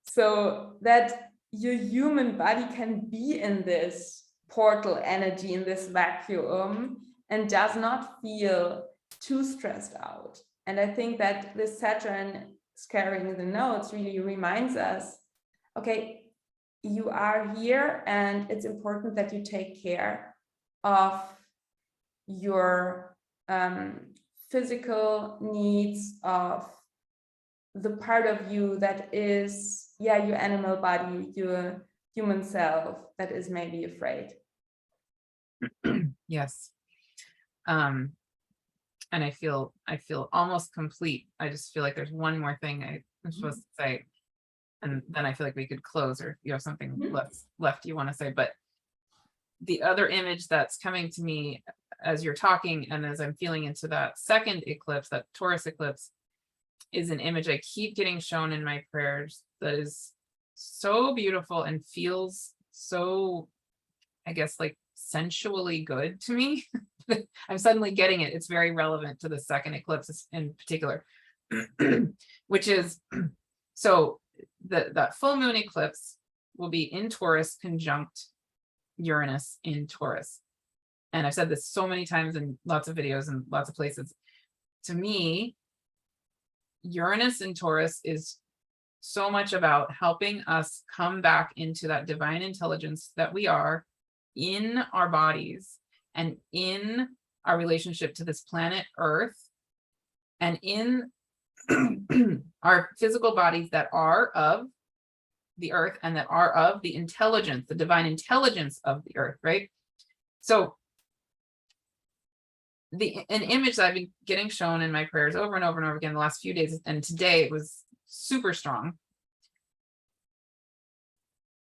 so that your human body can be in this portal energy, in this vacuum, and does not feel too stressed out. And I think that this Saturn scaring the nodes really reminds us, okay, you are here, and it's important that you take care of your physical needs, of the part of you that is, your animal body, your human self that is maybe afraid. Yes. and I feel almost complete. I just feel like there's one more thing I'm supposed to say, and then I feel like we could close, or you have something left you want to say. But the other image that's coming to me as you're talking and as I'm feeling into that second eclipse, that Taurus eclipse, is an image I keep getting shown in my prayers that is so beautiful and feels so, I guess, like sensually good to me. I'm suddenly getting it. It's very relevant to the second eclipse in particular, which is, so that full moon eclipse will be in Taurus conjunct Uranus in Taurus. And I've said this so many times in lots of videos and lots of places. To me, Uranus in Taurus is so much about helping us come back into that divine intelligence that we are in our bodies and in our relationship to this planet Earth and in our physical bodies that are of the earth and that are of the intelligence, the divine intelligence of the earth, right? So an image that I've been getting shown in my prayers over and over and over again the last few days, and today it was super strong,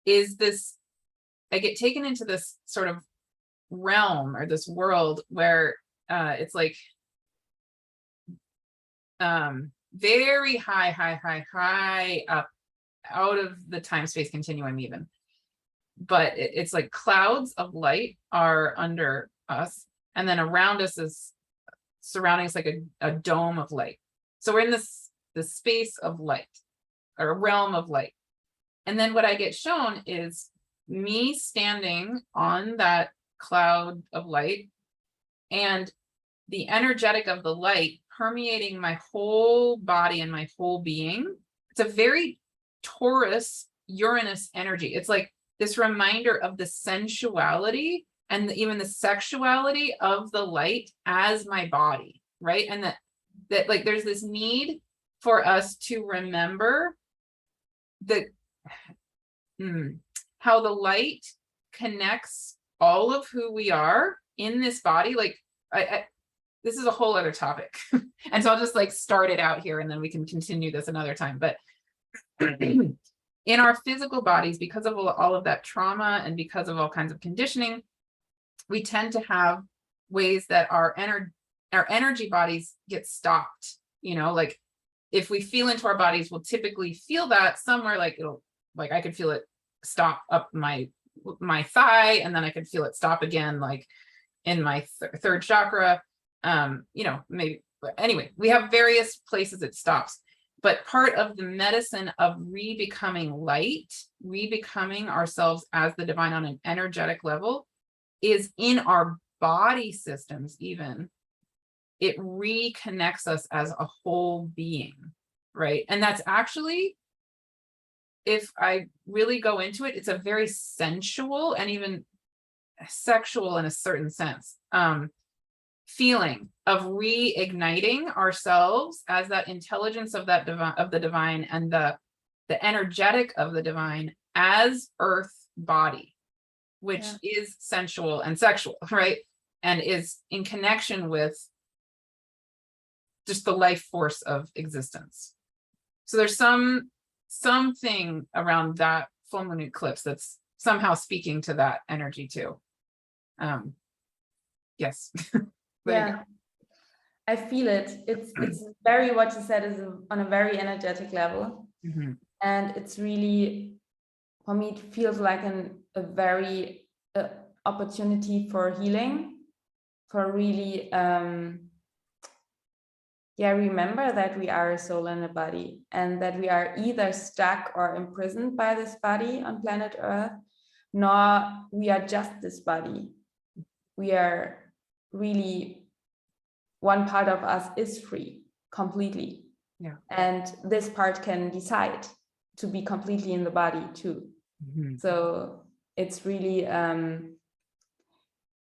is this, I get taken into this sort of realm or this world where it's like very high up out of the time-space continuum even. But it's like clouds of light are under us, and then around us is surrounding us like a dome of light. So we're in this space of light, or a realm of light. And then what I get shown is me standing on that cloud of light, and the energetic of the light permeating my whole body and my whole being. It's a very Taurus Uranus energy. It's like this reminder of the sensuality and even the sexuality of the light as my body, right? And that like there's this need for us to remember how the light connects all of who we are in this body. Like this is a whole other topic. And so I'll just like start it out here and then we can continue this another time. But in our physical bodies, because of all of that trauma and because of all kinds of conditioning, we tend to have ways that our energy bodies get stopped. You know, like if we feel into our bodies, we'll typically feel that somewhere, like I could feel it stop up my thigh, and then I could feel it stop again, like in my third chakra. You know, maybe, but anyway, we have various places it stops. But part of the medicine of re-becoming light, re-becoming ourselves as the divine on an energetic level, is in our body systems even. It reconnects us as a whole being, right? And that's actually, if I really go into it, it's a very sensual and even sexual in a certain sense feeling of reigniting ourselves as that intelligence of that divine, of the divine, and the energetic of the divine as earth body, which is sensual and sexual, right? And is in connection with just the life force of existence. So there's something around that full moon eclipse that's somehow speaking to that energy too. Yes. Yeah, I feel it. It's very, what you said is on a very energetic level. Mm-hmm. And it's really, for me, it feels like a very opportunity for healing, for really, remember that we are a soul and a body, and that we are either stuck or imprisoned by this body on planet Earth, nor we are just this body. We are really, one part of us is free completely. Yeah. And this part can decide to be completely in the body too. Mm-hmm. So it's really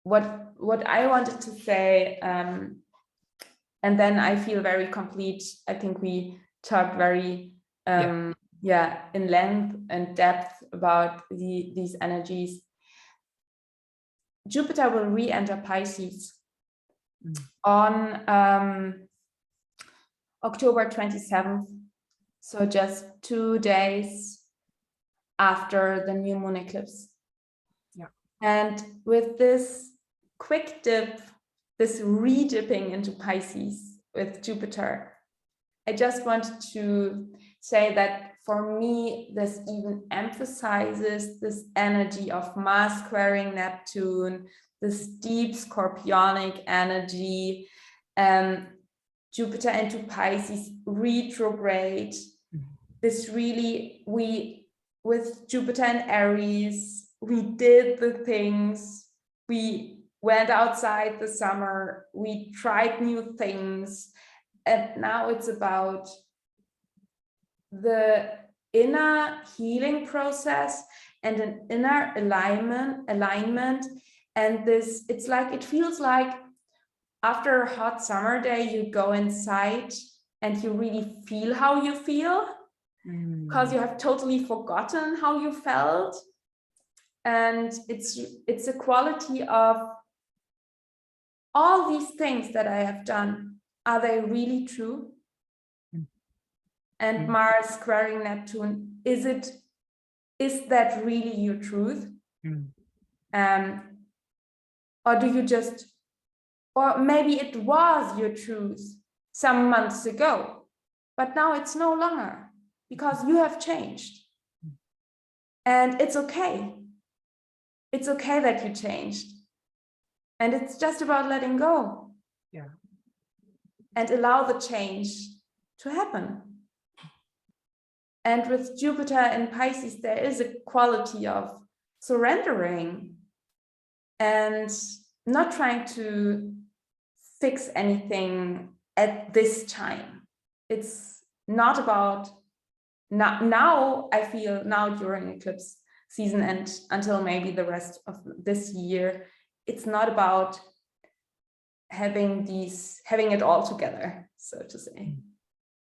what I wanted to say, and then I feel very complete. I think we talked very in length and depth about these energies. Jupiter will re-enter Pisces on October 27th. So just 2 days after the new moon eclipse. Yeah. And with this quick dip, this re-dipping into Pisces with Jupiter, I just wanted to say that for me, this even emphasizes this energy of Mars squaring Neptune, this deep scorpionic energy, Jupiter into Pisces retrograde. This really, with Jupiter and Aries, we did the things, we went outside the summer, we tried new things, and now it's about the inner healing process and an inner alignment. And this, it feels like after a hot summer day, you go inside and you really feel how you feel, because you have totally forgotten how you felt. And it's a quality of all these things that I have done. Are they really true? And Mars squaring Neptune, is that really your truth? Or do you just, or maybe it was your truth some months ago, but now it's no longer, because you have changed. And it's okay. It's okay that you changed. And it's just about letting go. Yeah. And allow the change to happen. And with Jupiter in Pisces, there is a quality of surrendering and not trying to fix anything at this time. It's not about now I feel now during eclipse season and until maybe the rest of this year, it's not about having it all together, so to say.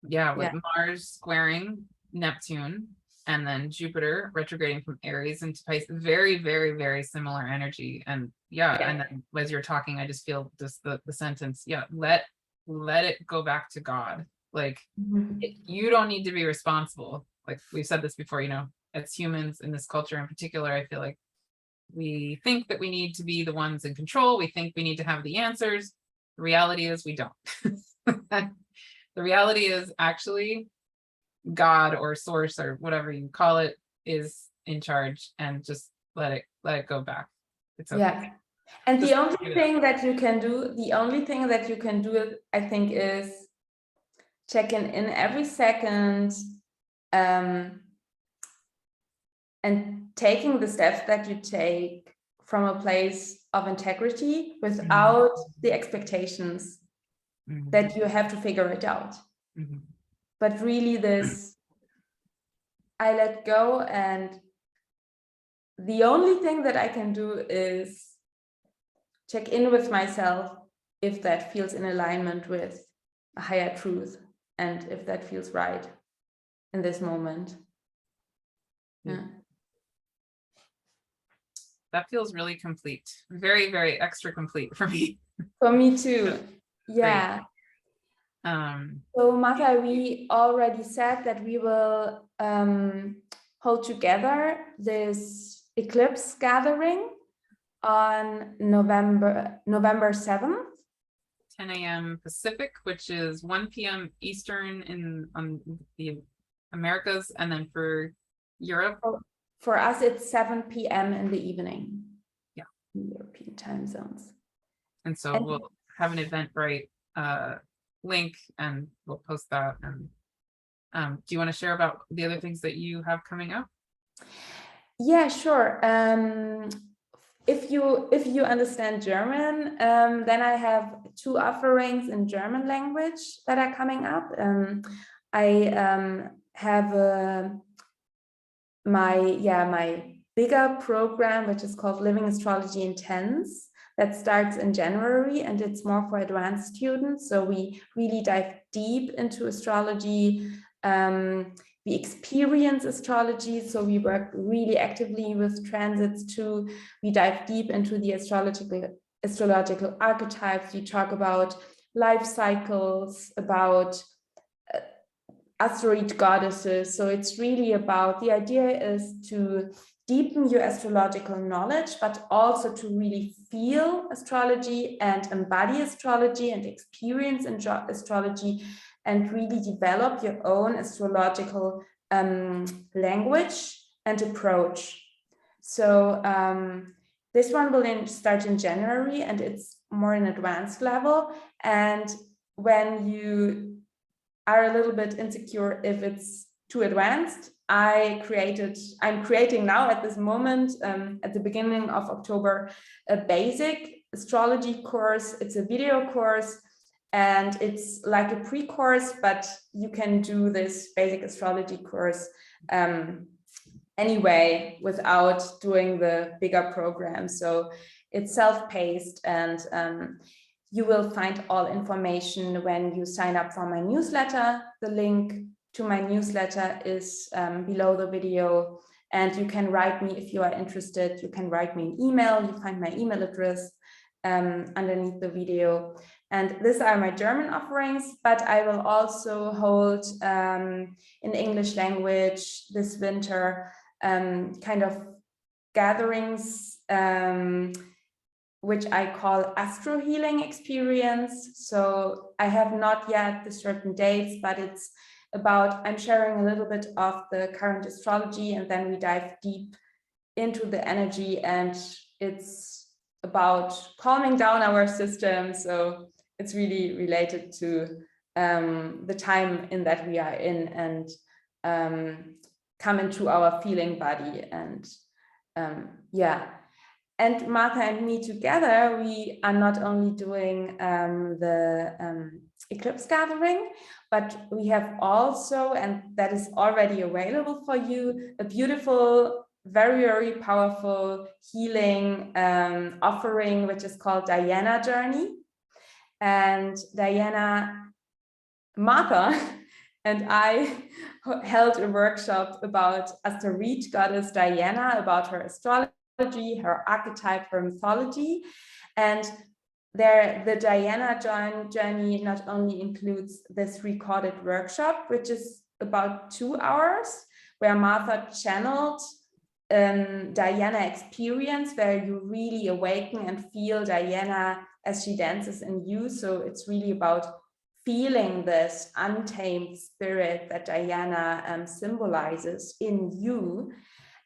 Yeah, with Mars squaring Neptune and then Jupiter retrograding from Aries into Pisces, very, very, very similar energy. And and then as you're talking, I just feel just the sentence, let it go back to God. Like, you don't need to be responsible. Like we've said this before, as humans in this culture in particular, I feel like we think that we need to be the ones in control. We think we need to have the answers. The reality is we don't. The reality is actually God or source or whatever you call it is in charge, and just let it go back. It's okay. Yeah. And the only thing that you can do, I think, is checking in every second, and taking the steps that you take from a place of integrity without the expectations that you have to figure it out. But really I let go, and the only thing that I can do is check in with myself if that feels in alignment with a higher truth and if that feels right in this moment. That feels really complete. Very, very extra complete for me. For me too. Yeah. So Martha, we already said that we will hold together this eclipse gathering on November 7th. 10 a.m. Pacific, which is 1 p.m. Eastern on the Americas, and then for Europe. For us, it's 7 p.m. in the evening. Yeah. In European time zones. And so we'll have an Eventbrite link, and we'll post that. And do you want to share about the other things that you have coming up? Yeah, sure. If you understand German, then I have 2 offerings in German language that are coming up. I have my bigger program, which is called Living Astrology Intense, that starts in January, and it's more for advanced students. So we really dive deep into astrology. We experience astrology, so we work really actively with transits too. We dive deep into the astrological archetypes. We talk about life cycles, about asteroid goddesses. So it's really about, the idea is to deepen your astrological knowledge, but also to really feel astrology and embody astrology and experience astrology, and really develop your own astrological language and approach. So this one will start in January, and it's more an advanced level. And when you are a little bit insecure if it's too advanced, I'm creating now at this moment, at the beginning of October, a basic astrology course. It's a video course, and it's like a pre-course, but you can do this basic astrology course anyway without doing the bigger program. So it's self-paced, and you will find all information when you sign up for my newsletter. The link to my newsletter is below the video, and you can write me if you are interested. You can write me an email. You find my email address underneath the video. And these are my German offerings, but I will also hold in English language this winter kind of gatherings, which I call astro healing experience. So I have not yet the certain dates, but it's about, I'm sharing a little bit of the current astrology, and then we dive deep into the energy, and it's about calming down our system. So it's really related to the time in that we are in, and come into our feeling body. And yeah. And Martha and me together, we are not only doing the eclipse gathering, but we have also, and that is already available for you, a beautiful, very, very powerful healing offering, which is called Diana Journey. And Martha and I held a workshop about asteroid goddess Diana, about her astrology, her archetype, her mythology. And the Diana journey not only includes this recorded workshop, which is about 2 hours, where Martha channeled Diana experience, where you really awaken and feel Diana as she dances in you. So it's really about feeling this untamed spirit that Diana symbolizes in you.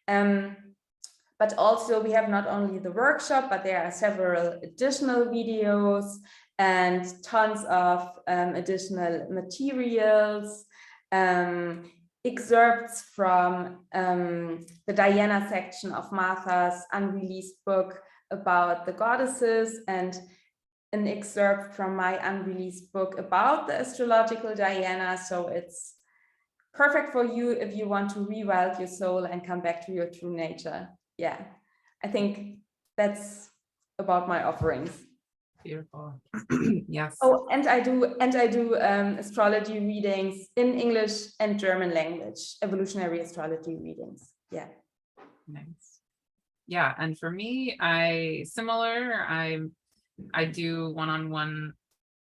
But also we have not only the workshop, but there are several additional videos and tons of additional materials, excerpts from the Diana section of Martha's unreleased book about the goddesses, and an excerpt from my unreleased book about the astrological Diana. So it's perfect for you if you want to rewild your soul and come back to your true nature. Yeah, I think that's about my offerings. Beautiful. Yes. Oh, and I do astrology readings in English and German language, evolutionary astrology readings. Yeah. Nice. Yeah, and for me, I do one-on-one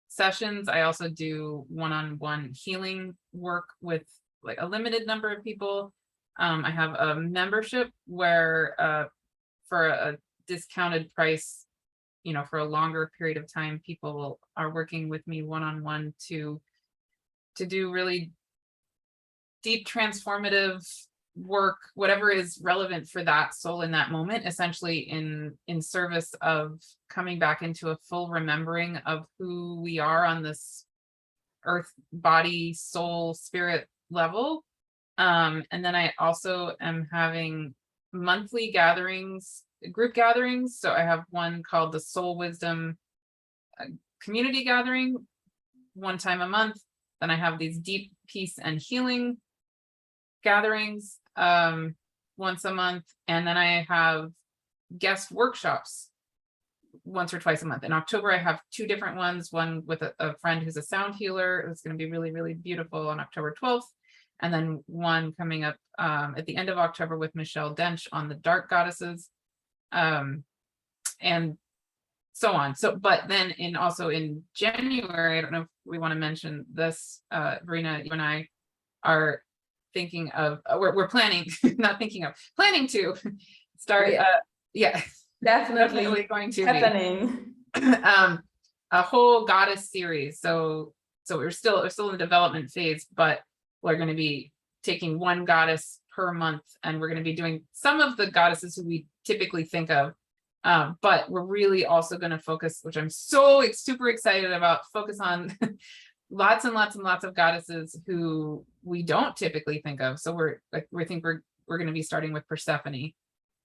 sessions. I also do one-on-one healing work with like a limited number of people. I have a membership where for a discounted price, you know, for a longer period of time, people are working with me one-on-one to do really deep transformative work, whatever is relevant for that soul in that moment, essentially in service of coming back into a full remembering of who we are on this earth, body, soul, spirit level. And then I also am having monthly gatherings, group gatherings. So I have one called the Soul Wisdom Community Gathering, one time a month. Then I have these deep peace and healing gatherings once a month. And then I have guest workshops once or twice a month. In October, I have 2 different ones, one with a friend who's a sound healer. It's going to be really, really beautiful on October 12th. And then one coming up at the end of October with Michelle Dench on the dark goddesses. And so on. So, but then also in January, I don't know if we want to mention this, Verena, you and I are thinking of, we're planning, not thinking of, planning to start, definitely definitely going to happening. be, a whole goddess series. So we're still in the development phase, but we're going to be taking one goddess per month, and we're going to be doing some of the goddesses who we typically think of. But we're really also going to focus, which I'm super excited about, focus on lots and lots and lots of goddesses who we don't typically think of. So we think we're going to be starting with Persephone.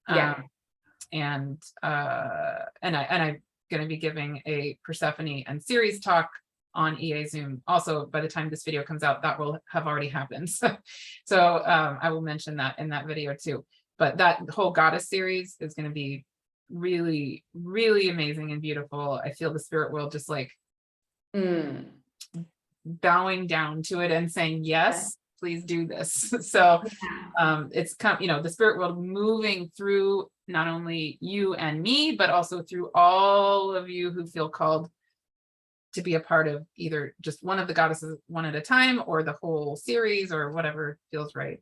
And I'm going to be giving a Persephone and Ceres talk on EA Zoom. Also, by the time this video comes out, that will have already happened. So I will mention that in that video too. But that whole goddess series is going to be really, really amazing and beautiful. I feel the spirit world just like bowing down to it and saying, yes, please do this. So it's the spirit world moving through not only you and me, but also through all of you who feel called to be a part of either just one of the goddesses one at a time, or the whole series, or whatever feels right.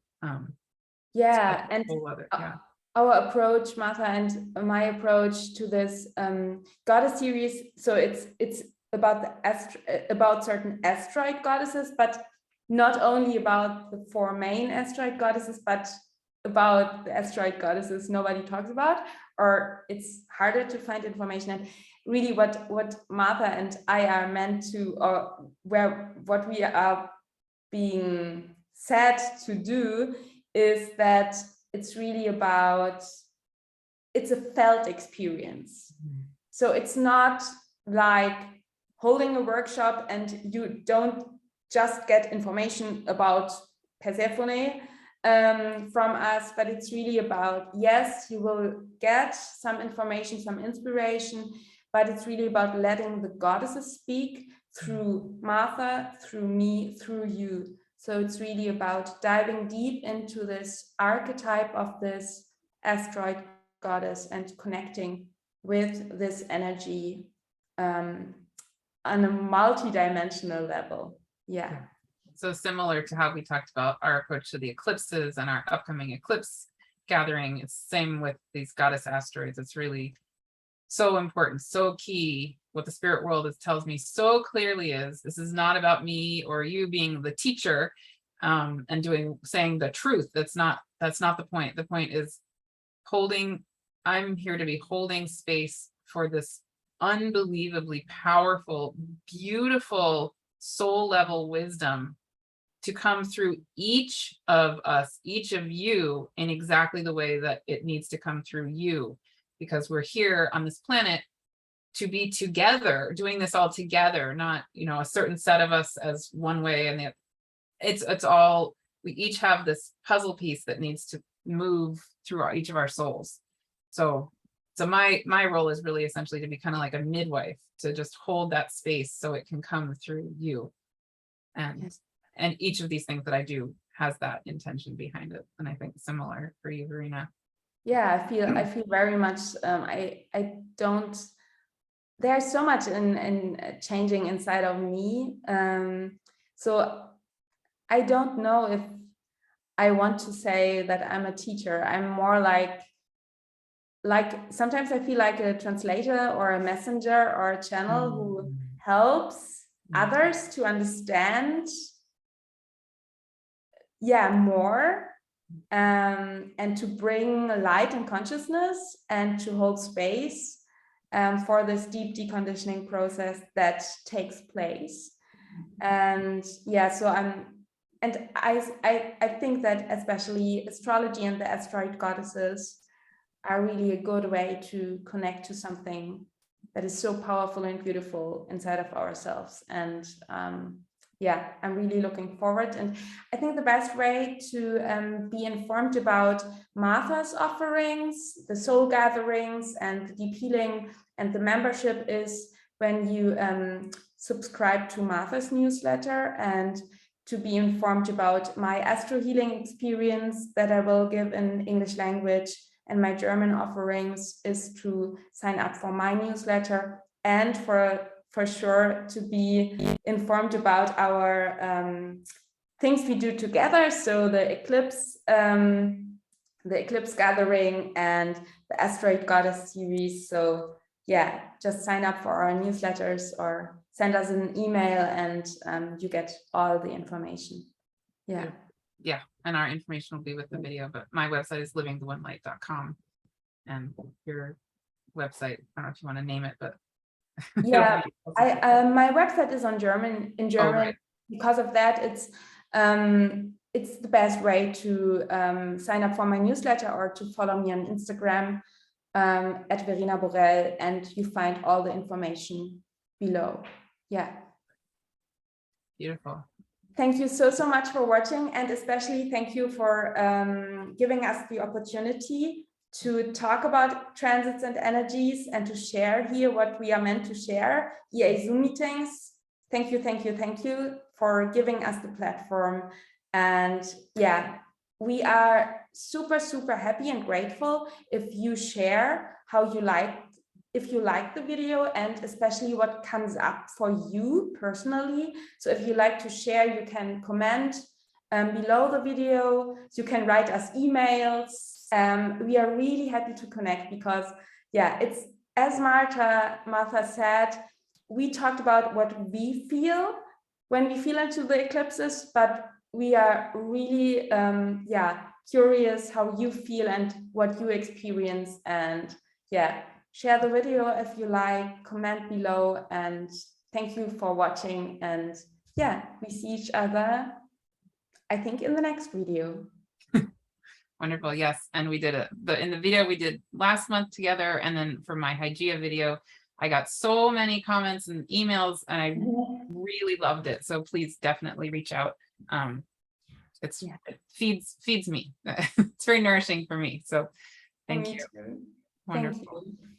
Our approach, Martha, and my approach to this goddess series, so it's about about certain asteroid goddesses, but not only about the 4 main asteroid goddesses, but about the asteroid goddesses nobody talks about, or it's harder to find information. And really what Martha and I are meant to, or what we are being said to do, is that it's really about, it's a felt experience. So it's not like holding a workshop and you don't just get information about Persephone from us, but it's really about, yes, you will get some information, some inspiration, but it's really about letting the goddesses speak through Martha, through me, through you. So it's really about diving deep into this archetype of this asteroid goddess and connecting with this energy on a multi-dimensional level. Yeah. So similar to how we talked about our approach to the eclipses and our upcoming eclipse gathering, it's the same with these goddess asteroids. It's really so important, so key. What the spirit world tells me so clearly is, this is not about me or you being the teacher and saying the truth. That's not the point. The point is I'm here to be holding space for this unbelievably powerful, beautiful soul level wisdom to come through each of us, each of you, in exactly the way that it needs to come through you, because we're here on this planet to be together, doing this all together, not, a certain set of us as one way, and it's all, we each have this puzzle piece that needs to move through each of our souls. So my role is really essentially to be kind of like a midwife, to just hold that space so it can come through you. And each of these things that I do has that intention behind it. And I think similar for you, Verena. Yeah, I feel very much, there's so much in changing inside of me. So I don't know if I want to say that I'm a teacher. I'm more like sometimes I feel like a translator or a messenger or a channel who helps others to understand more, and to bring light and consciousness and to hold space for this deep deconditioning process that takes place. And I think that especially astrology and the asteroid goddesses are really a good way to connect to something that is so powerful and beautiful inside of ourselves. And I'm really looking forward. And I think the best way to be informed about Martha's offerings, the soul gatherings, and the deep healing and the membership is when you subscribe to Martha's newsletter, and to be informed about my astro healing experience that I will give in English language and my German offerings is to sign up for my newsletter and for sure to be informed about our things we do together. So the eclipse gathering and the asteroid goddess series. So yeah, just sign up for our newsletters or send us an email and you get all the information. Yeah. Yeah, and our information will be with the video, but my website is livingtheonelight.com, and your website, I don't know if you want to name it, but yeah, my website is in German. right. Because of that, it's the best way to sign up for my newsletter or to follow me on Instagram at Verena Borell, and you find all the information below. Yeah. Beautiful. Thank you so much for watching, and especially thank you for giving us the opportunity to talk about transits and energies and to share here what we are meant to share, EA Zoom meetings. Thank you for giving us the platform. And yeah, we are super happy and grateful if you share how you like, if you like the video, and especially what comes up for you personally. So if you like to share, you can comment below the video. You can write us emails. We are really happy to connect because, yeah, it's as Martha said, we talked about what we feel when we feel into the eclipses, but we are really, curious how you feel and what you experience. And yeah, share the video if you like, comment below, and thank you for watching. And yeah, we see each other, I think, in the next video. Wonderful. Yes. And we did in the video we did last month together. And then for my Hygeia video, I got so many comments and emails, and I really loved it. So please definitely reach out. It feeds me. It's very nourishing for me. So thank you. Too. Wonderful. Thank you.